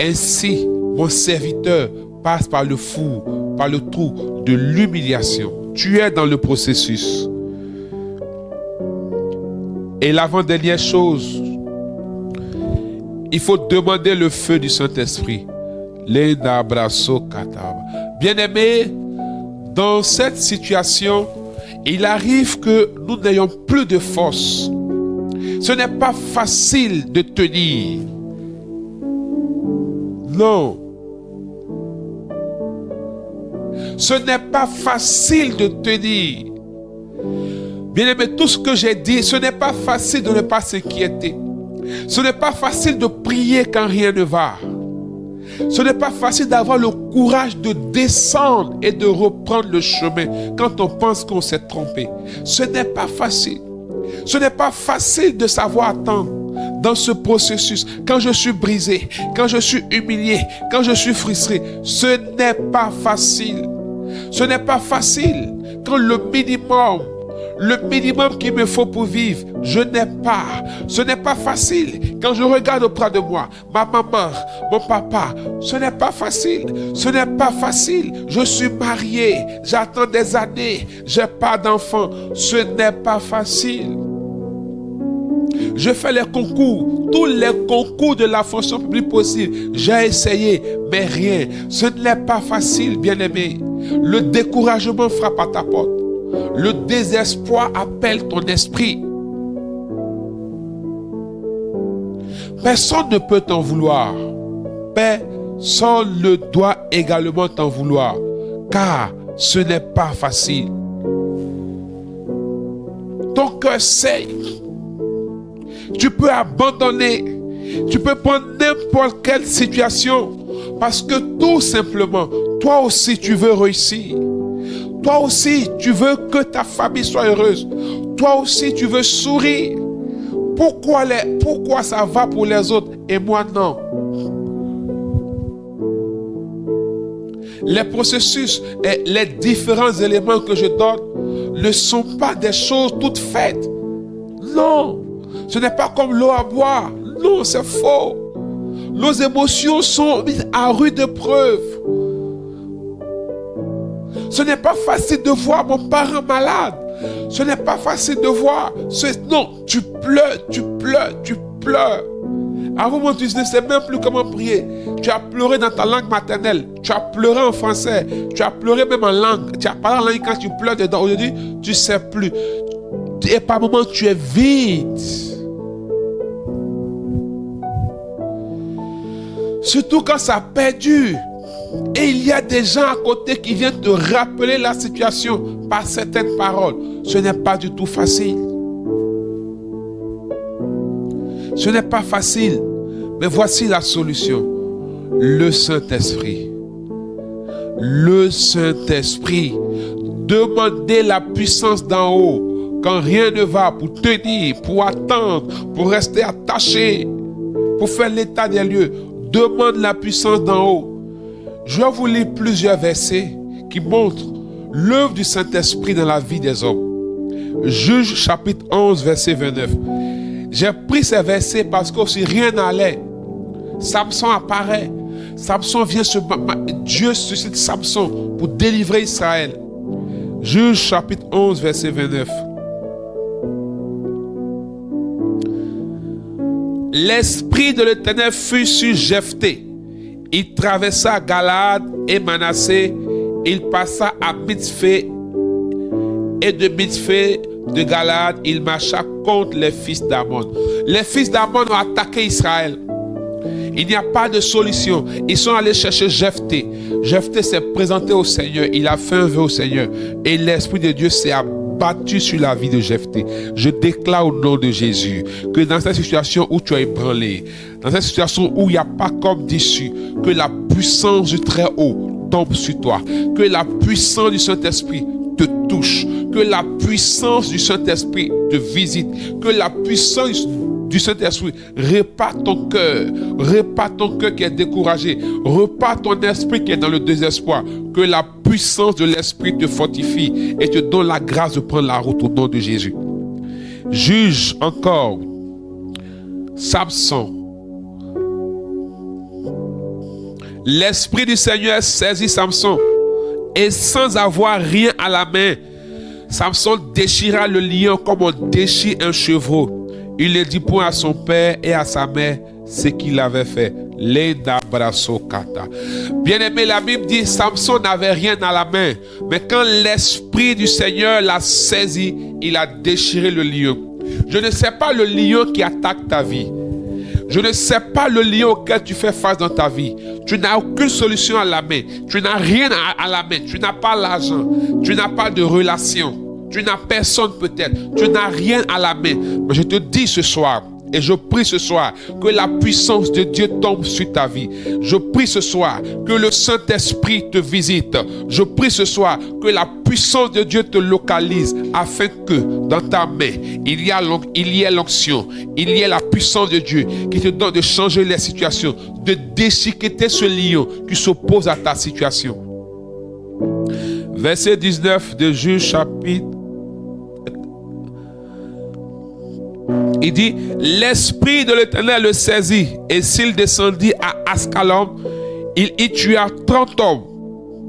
ainsi mon serviteur passe par le four, par le trou de l'humiliation. Tu es dans le processus. Et l'avant-dernière chose, il faut demander le feu du Saint-Esprit. Bien-aimés, dans cette situation, il arrive que nous n'ayons plus de force. Ce n'est pas facile de tenir. Non. Ce n'est pas facile de tenir. Bien-aimé, tout ce que j'ai dit, ce n'est pas facile de ne pas s'inquiéter. Ce n'est pas facile de prier quand rien ne va. Ce n'est pas facile d'avoir le courage de descendre et de reprendre le chemin quand on pense qu'on s'est trompé. Ce n'est pas facile. Ce n'est pas facile de savoir attendre dans ce processus. Quand je suis brisé, quand je suis humilié, quand je suis frustré, ce n'est pas facile. Ce n'est pas facile quand le minimum qu'il me faut pour vivre, je n'ai pas. Ce n'est pas facile. Quand je regarde auprès de moi, ma maman, mon papa, ce n'est pas facile. Ce n'est pas facile. Je suis marié, j'attends des années, j'ai pas d'enfant. Ce n'est pas facile. Je fais les concours, tous les concours de la fonction publique possible. J'ai essayé, mais rien. Ce n'est pas facile, bien-aimé. Le découragement frappe à ta porte. Le désespoir appelle ton esprit. Personne ne peut t'en vouloir. Personne ne doit également t'en vouloir, car ce n'est pas facile. Ton cœur saigne. Tu peux abandonner. Tu peux prendre n'importe quelle situation, parce que tout simplement, toi aussi tu veux réussir. Toi aussi, tu veux que ta famille soit heureuse. Toi aussi, tu veux sourire. Pourquoi ça va pour les autres et moi non? Les processus et les différents éléments que je donne ne sont pas des choses toutes faites. Non, ce n'est pas comme l'eau à boire. Non, c'est faux. Nos émotions sont mises à rude épreuve. Ce n'est pas facile de voir mon parent malade. Ce n'est pas facile de voir. Non, tu pleures. À un moment, tu ne sais même plus comment prier. Tu as pleuré dans ta langue maternelle. Tu as pleuré en français. Tu as pleuré même en langue. Tu as parlé en langue quand tu pleures dedans. Aujourd'hui, tu ne sais plus. Et par moments, tu es vide. Surtout quand ça perdure. Et il y a des gens à côté qui viennent te rappeler la situation par certaines paroles. Ce n'est pas du tout facile. Ce n'est pas facile. Mais voici la solution. Le Saint-Esprit. Le Saint-Esprit. Demandez la puissance d'en haut. Quand rien ne va, pour tenir, pour attendre, pour rester attaché, pour faire l'état des lieux. Demande la puissance d'en haut. Je vais vous lire plusieurs versets qui montrent l'œuvre du Saint-Esprit dans la vie des hommes. Juge chapitre 11, verset 29. J'ai pris ces versets parce que si rien n'allait, Samson apparaît. Samson vient se battre. Dieu suscite Samson pour délivrer Israël. Juge chapitre 11, verset 29. L'esprit de l'Éternel fut sur Jephthé. Il traversa Galaad et Manassé. Il passa à Mitzphé. Et de Mitzphé de Galaad, il marcha contre les fils d'Ammon. Les fils d'Ammon ont attaqué Israël. Il n'y a pas de solution. Ils sont allés chercher Jephthé. Jephthé s'est présenté au Seigneur. Il a fait un vœu au Seigneur. Et l'Esprit de Dieu s'est abattu sur la vie de Jephthé. Je déclare au nom de Jésus que dans cette situation où tu es ébranlé, dans cette situation où il n'y a pas comme d'issue, que la puissance du Très-Haut tombe sur toi. Que la puissance du Saint-Esprit te touche. Que la puissance du Saint-Esprit te visite. Que la puissance du Saint-Esprit répare ton cœur. Répare ton cœur qui est découragé. Répare ton esprit qui est dans le désespoir. Que la puissance de l'Esprit te fortifie et te donne la grâce de prendre la route au nom de Jésus. Juge encore Samson. L'Esprit du Seigneur saisit Samson et sans avoir rien à la main, Samson déchira le lion comme on déchire un chevreau. Il ne dit point à son père et à sa mère ce qu'il avait fait. Bien-aimé, la Bible dit Samson n'avait rien à la main, mais quand l'Esprit du Seigneur l'a saisi, il a déchiré le lion. Je ne sais pas le lion qui attaque ta vie. Je ne sais pas le lion auquel tu fais face dans ta vie. Tu n'as aucune solution à la main. Tu n'as rien à la main. Tu n'as pas l'argent. Tu n'as pas de relation. Tu n'as personne peut-être. Tu n'as rien à la main. Mais je te dis ce soir, et je prie ce soir, que la puissance de Dieu tombe sur ta vie. Je prie ce soir que le Saint-Esprit te visite. Je prie ce soir que la puissance de Dieu te localise afin que dans ta main, il y ait l'onction, il y ait la puissance de Dieu qui te donne de changer les situations, de déchiqueter ce lion qui s'oppose à ta situation. Verset 19 de Juge chapitre. Il dit, l'Esprit de l'Éternel le saisit, et s'il descendit à Ascalon, il y tua 30 hommes,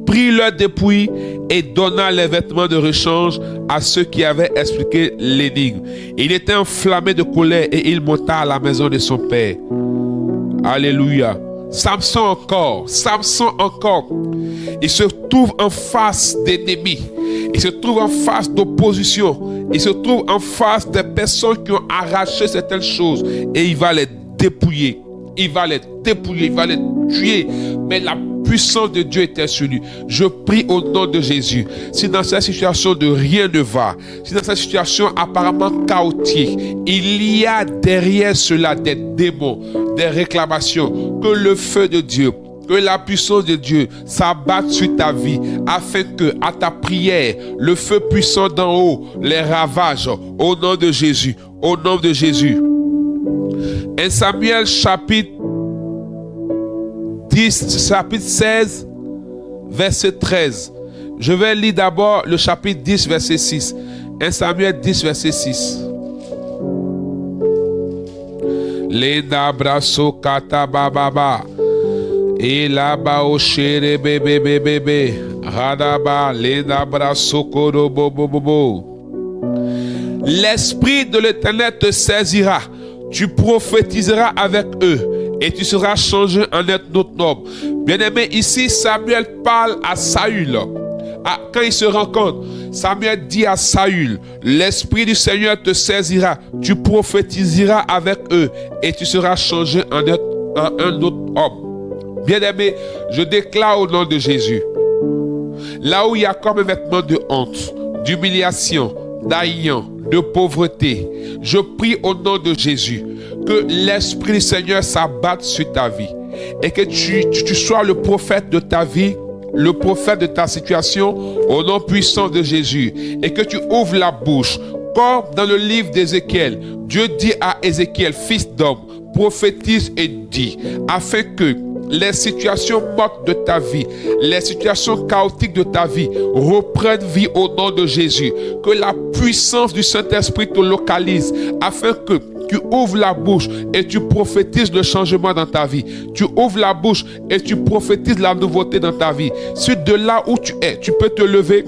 prit leurs dépouilles et donna les vêtements de rechange à ceux qui avaient expliqué l'énigme. Il était enflammé de colère et il monta à la maison de son père. Alléluia. Samson encore. Il se trouve en face d'ennemis. Il se trouve en face d'opposition. Il se trouve en face des personnes qui ont arraché certaines choses. Et il va les dépouiller. Il va les tuer. Mais la puissance de Dieu était sur lui. Je prie au nom de Jésus. Si dans cette situation de rien ne va, si dans cette situation apparemment chaotique, il y a derrière cela des démons, des réclamations, que le feu de Dieu, que la puissance de Dieu s'abatte sur ta vie afin que, à ta prière, le feu puissant d'en haut les ravage au nom de Jésus. Au nom de Jésus. 1 Samuel chapitre 16, verset 13. Je vais lire d'abord le chapitre 10, verset 6. 1 Samuel 10, verset 6. Lenda braso kata bababa. Elaba oshere bebe bebe. Radaba lenda braso koro bobo bobo. L'Esprit de l'Éternel te saisira. tu prophétiseras avec eux et tu seras changé en un autre homme. Bien-aimé, ici Samuel parle à Saül. Quand il se rencontre, Samuel dit à Saül, l'Esprit du Seigneur te saisira, tu prophétiseras avec eux et tu seras changé en un autre homme. Bien-aimé, je déclare au nom de Jésus, là où il y a comme un vêtement de honte, d'humiliation, d'haillant, de pauvreté, je prie au nom de Jésus que l'Esprit du Seigneur s'abatte sur ta vie et que tu sois le prophète de ta vie, le prophète de ta situation au nom puissant de Jésus, et que tu ouvres la bouche comme dans le livre d'Ézéchiel. Dieu dit à Ézéchiel, fils d'homme, prophétise et dis, afin que les situations mortes de ta vie, les situations chaotiques de ta vie reprennent vie au nom de Jésus. Que la puissance du Saint-Esprit te localise afin que tu ouvres la bouche et tu prophétises le changement dans ta vie. Tu ouvres la bouche et tu prophétises la nouveauté dans ta vie. Si de là où tu es, tu peux te lever.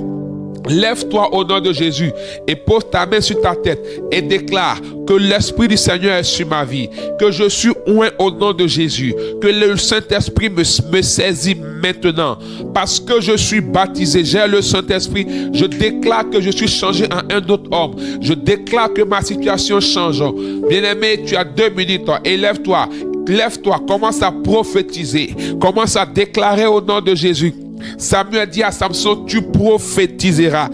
Lève-toi au nom de Jésus et pose ta main sur ta tête et déclare que l'Esprit du Seigneur est sur ma vie, que je suis oint au nom de Jésus, que le Saint-Esprit me saisit maintenant parce que je suis baptisé, j'ai le Saint-Esprit. Je déclare que je suis changé en un autre homme. Je déclare que ma situation change. Bien-aimé, tu as 2 minutes et lève-toi. Lève-toi, commence à prophétiser, commence à déclarer au nom de Jésus. Samuel dit à Samson, tu prophétiseras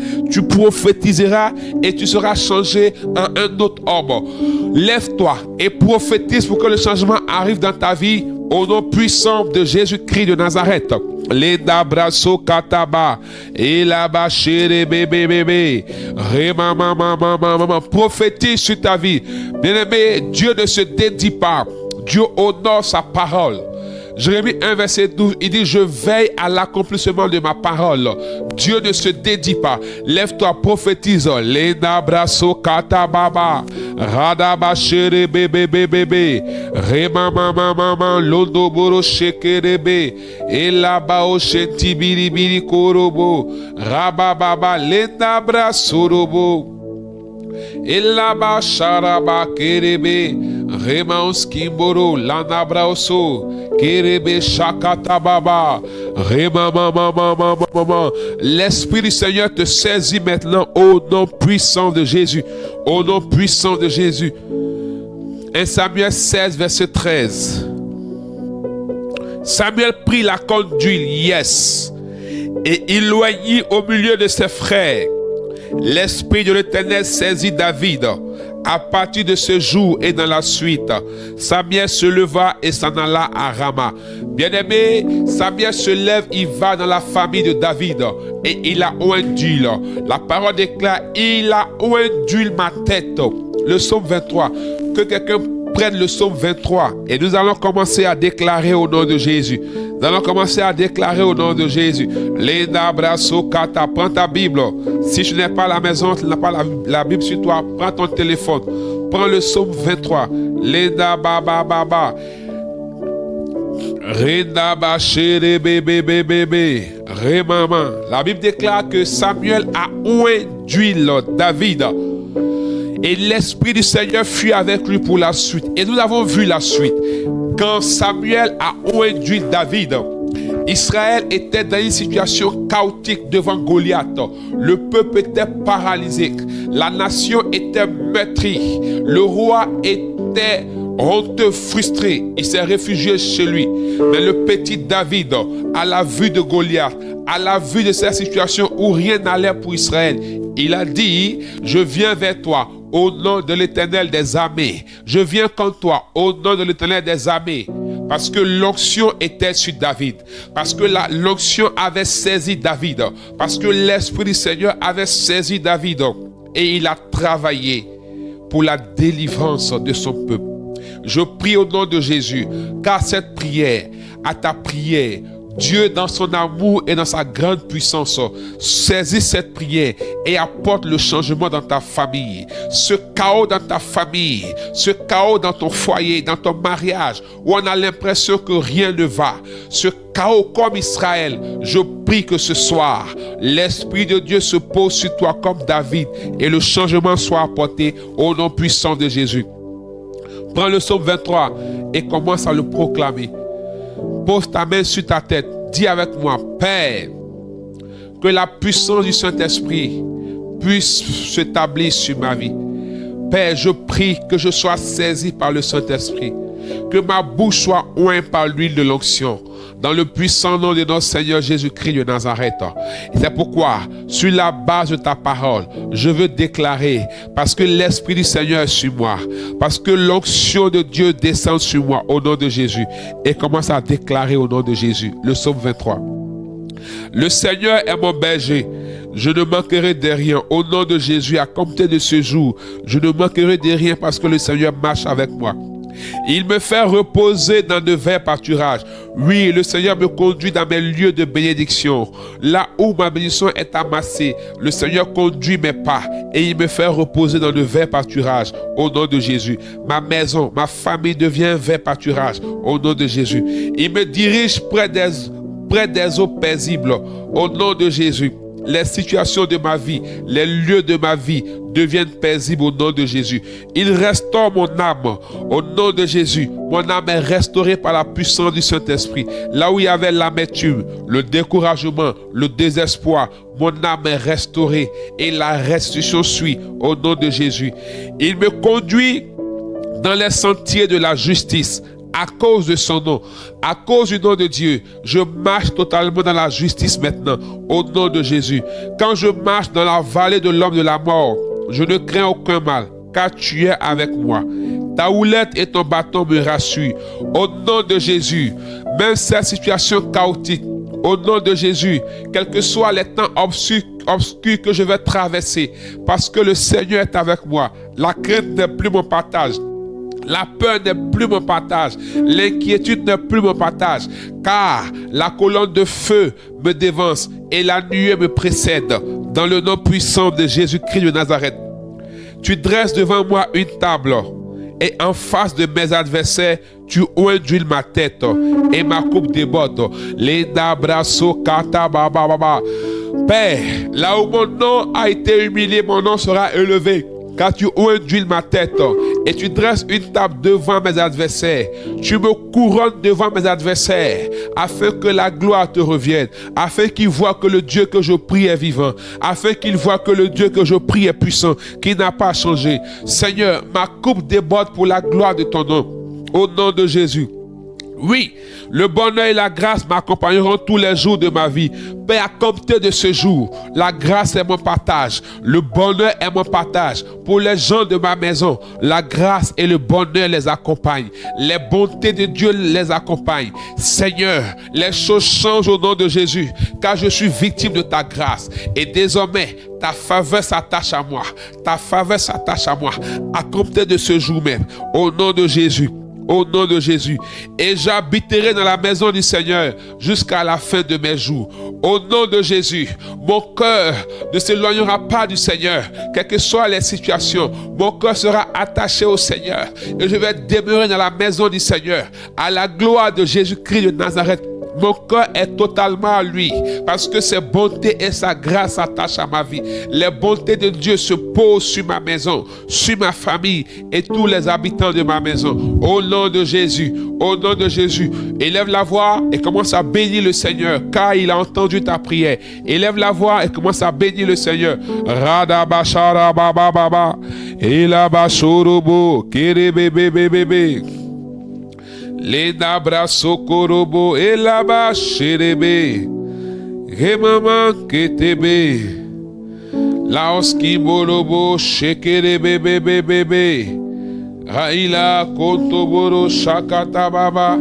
et tu seras changé en un autre homme. Lève-toi et prophétise pour que le changement arrive dans ta vie au nom puissant de Jésus-Christ de Nazareth. Leda brasso kataba et la bachere bébé bébé prophétise sur ta vie. Bien-aimé, Dieu ne se dédie pas, Dieu honore sa parole. Jérémie 1 verset 12, il dit, je veille à l'accomplissement de ma parole. Dieu ne se dédie pas. Lève-toi, prophétise. Lena brasso katababa, radaba chere bébé bébé, remama mama londo boro shekerebe, elaba o shenti biri biri korobo, rababa lena brasso robo. Elaba sharaba kerebe remaus kimboro lanabraoso kerebe shakatababa remama. L'Esprit du Seigneur te saisit maintenant au nom puissant de Jésus, au nom puissant de Jésus. 1 Samuel 16 verset 13. Samuel prit la corne d'huile, et il loignit au milieu de ses frères. L'Esprit de l'Éternel saisit David. À partir de ce jour et dans la suite, Samuel se leva et s'en alla à Rama. Bien-aimé, Samuel se lève, il va dans la famille de David et il a oint d'huile. La parole déclare, il a oint d'huile ma tête. Le psaume 23, que quelqu'un prenne le psaume 23 et nous allons commencer à déclarer au nom de Jésus. Nous allons commencer à déclarer au nom de Jésus. Leda brasso kata, prends ta Bible. Si tu n'es pas à la maison, tu n'as pas la Bible sur toi, prends ton téléphone. Prends le psaume 23. Leda baba baba. Renda ba chere bébé bébé. Remama. La Bible déclare que Samuel a oint d'huile David. Et l'Esprit du Seigneur fut avec lui pour la suite. Et nous avons vu la suite. Quand Samuel a oint d'huile David, Israël était dans une situation chaotique devant Goliath. Le peuple était paralysé. La nation était meurtrie. Le roi était honteux, frustré. Il s'est réfugié chez lui. Mais le petit David, à la vue de Goliath, à la vue de cette situation où rien n'allait pour Israël, il a dit, je viens vers toi au nom de l'Éternel des armées. Je viens contre toi au nom de l'Éternel des armées. Parce que l'onction était sur David. Parce que l'onction avait saisi David. Parce que l'Esprit du Seigneur avait saisi David. Et il a travaillé pour la délivrance de son peuple. Je prie au nom de Jésus, car cette prière, à ta prière, Dieu, dans son amour et dans sa grande puissance, saisit cette prière et apporte le changement dans ta famille. Ce chaos dans ta famille, ce chaos dans ton foyer, dans ton mariage, où on a l'impression que rien ne va. Ce chaos comme Israël, je prie que ce soir, l'Esprit de Dieu se pose sur toi comme David et le changement soit apporté au nom puissant de Jésus. Prends le psaume 23 et commence à le proclamer. Pose ta main sur ta tête. Dis avec moi, Père, que la puissance du Saint-Esprit puisse s'établir sur ma vie. Père, je prie que je sois saisi par le Saint-Esprit, que ma bouche soit ointe par l'huile de l'onction, dans le puissant nom de notre Seigneur Jésus-Christ de Nazareth. C'est pourquoi, sur la base de ta parole, je veux déclarer, parce que l'Esprit du Seigneur est sur moi, parce que l'onction de Dieu descend sur moi au nom de Jésus, et commence à déclarer au nom de Jésus. Le psaume 23. Le Seigneur est mon berger, je ne manquerai de rien. Au nom de Jésus, à compter de ce jour, je ne manquerai de rien parce que le Seigneur marche avec moi. Il me fait reposer dans de verts pâturages. Oui, le Seigneur me conduit dans mes lieux de bénédiction. Là où ma bénédiction est amassée, le Seigneur conduit mes pas et il me fait reposer dans de verts pâturages. Au nom de Jésus, ma maison, ma famille devient vert pâturage. Au nom de Jésus, il me dirige près des eaux paisibles. Au nom de Jésus, les situations de ma vie, les lieux de ma vie deviennent paisibles au nom de Jésus. Il restaure mon âme au nom de Jésus. Mon âme est restaurée par la puissance du Saint-Esprit. Là où il y avait l'amertume, le découragement, le désespoir, mon âme est restaurée et la restitution suit au nom de Jésus. Il me conduit dans les sentiers de la justice. À cause de son nom, à cause du nom de Dieu, je marche totalement dans la justice maintenant, au nom de Jésus. Quand je marche dans la vallée de l'homme de la mort, je ne crains aucun mal, car tu es avec moi. Ta houlette et ton bâton me rassurent. Au nom de Jésus, même cette situation chaotique, au nom de Jésus, quels que soient les temps obscurs que je vais traverser, parce que le Seigneur est avec moi, la crainte n'est plus mon partage. La peur n'est plus mon partage. L'inquiétude n'est plus mon partage. Car la colonne de feu me dévance et la nuée me précède. Dans le nom puissant de Jésus-Christ de Nazareth. Tu dresses devant moi une table. Et en face de mes adversaires, tu oinduis ma tête. Et ma coupe déborde. Père, là où mon nom a été humilié, mon nom sera élevé. Car tu oinduis ma tête et tu dresses une table devant mes adversaires. Tu me couronnes devant mes adversaires afin que la gloire te revienne, afin qu'ils voient que le Dieu que je prie est vivant, afin qu'ils voient que le Dieu que je prie est puissant, qui n'a pas changé. Seigneur, ma coupe déborde pour la gloire de ton nom. Au nom de Jésus. Oui, le bonheur et la grâce m'accompagneront tous les jours de ma vie. Père, à compter de ce jour, la grâce est mon partage. Le bonheur est mon partage. Pour les gens de ma maison, la grâce et le bonheur les accompagnent. Les bontés de Dieu les accompagnent. Seigneur, les choses changent au nom de Jésus, car je suis victime de ta grâce. Et désormais, ta faveur s'attache à moi. Ta faveur s'attache à moi. À compter de ce jour même, au nom de Jésus. Au nom de Jésus. Et j'habiterai dans la maison du Seigneur jusqu'à la fin de mes jours. Au nom de Jésus, mon cœur ne s'éloignera pas du Seigneur. Quelles que soient les situations, mon cœur sera attaché au Seigneur. Et je vais demeurer dans la maison du Seigneur. À la gloire de Jésus-Christ de Nazareth. Mon cœur est totalement à lui, parce que ses bontés et sa grâce s'attachent à ma vie. Les bontés de Dieu se posent sur ma maison, sur ma famille et tous les habitants de ma maison. Au nom de Jésus, au nom de Jésus, élève la voix et commence à bénir le Seigneur, car il a entendu ta prière. Élève la voix et commence à bénir le Seigneur. Radabasharabababa, elabashorobo, kerebebebebebe. Les nabras sokorobo et là-bas chérébé, remama ketebe, laoski morobo shekerebe bebe bebe, raila kontoboro shakata baba,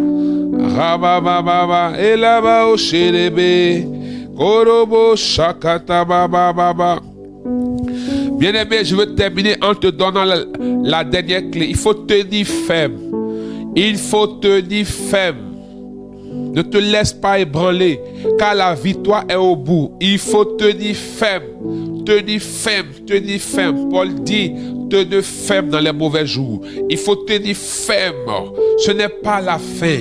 rababa baba et là-bas au chérébé, korobo shakata baba baba. Bien-aimé, je veux terminer en te donnant la dernière clé. Il faut tenir ferme. Il faut tenir ferme. Ne te laisse pas ébranler, car la victoire est au bout. Il faut tenir ferme. Tenir ferme, tenir ferme. Paul dit, tenez ferme dans les mauvais jours. Il faut tenir ferme. Ce n'est pas la fin.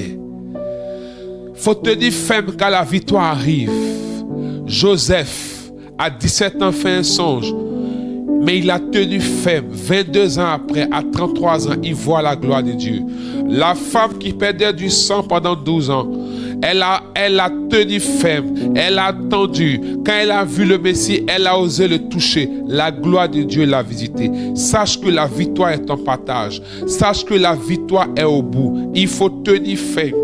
Il faut tenir ferme car la victoire arrive. Joseph, à 17 ans, fait un songe. Mais il a tenu ferme. 22 ans après, à 33 ans, il voit la gloire de Dieu. La femme qui perdait du sang pendant 12 ans, elle a tenu ferme, elle a attendu. Quand elle a vu le Messie, elle a osé le toucher. La gloire de Dieu l'a visité. Sache que la victoire est en partage. Sache que la victoire est au bout. Il faut tenir ferme.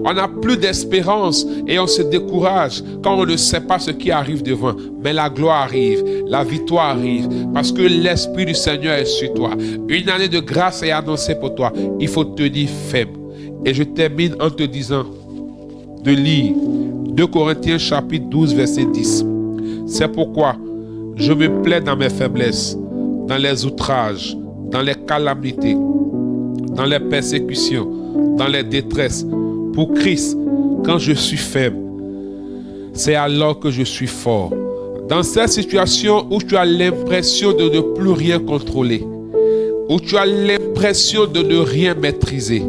On n'a plus d'espérance et on se décourage quand on ne sait pas ce qui arrive devant. Mais la gloire arrive, la victoire arrive, parce que l'Esprit du Seigneur est sur toi. Une année de grâce est annoncée pour toi. Il faut tenir ferme. Et je termine en te disant de lire 2 Corinthiens chapitre 12 verset 10. C'est pourquoi je me plais dans mes faiblesses, dans les outrages, dans les calamités, dans les persécutions, dans les détresses. Pour Christ, quand je suis faible, c'est alors que je suis fort. Dans cette situation où tu as l'impression de ne plus rien contrôler, où tu as l'impression de ne rien maîtriser,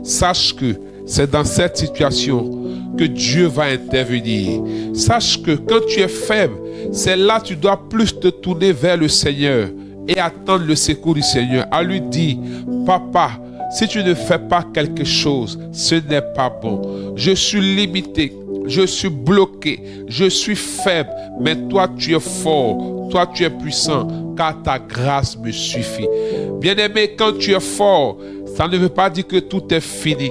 sache que c'est dans cette situation que Dieu va intervenir. Sache que quand tu es faible, c'est là que tu dois plus te tourner vers le Seigneur et attendre le secours du Seigneur. À lui dire, papa, si tu ne fais pas quelque chose, ce n'est pas bon. Je suis limité, je suis bloqué, je suis faible, mais toi tu es fort, toi tu es puissant, car ta grâce me suffit. Bien-aimé, quand tu es fort, ça ne veut pas dire que tout est fini.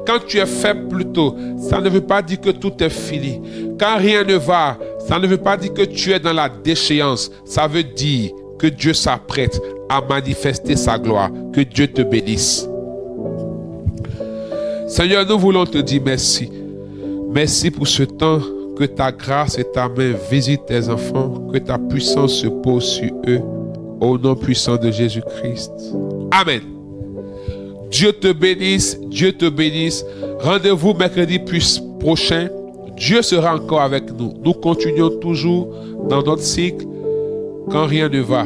Quand tu es faible plutôt, ça ne veut pas dire que tout est fini. Quand rien ne va, ça ne veut pas dire que tu es dans la déchéance. Ça veut dire que Dieu s'apprête à manifester sa gloire. Que Dieu te bénisse. Seigneur, nous voulons te dire merci. Merci pour ce temps, que ta grâce et ta main visitent tes enfants, que ta puissance se pose sur eux, au nom puissant de Jésus-Christ. Amen. Dieu te bénisse, Dieu te bénisse. Rendez-vous mercredi prochain. Dieu sera encore avec nous. Nous continuons toujours dans notre cycle quand rien ne va.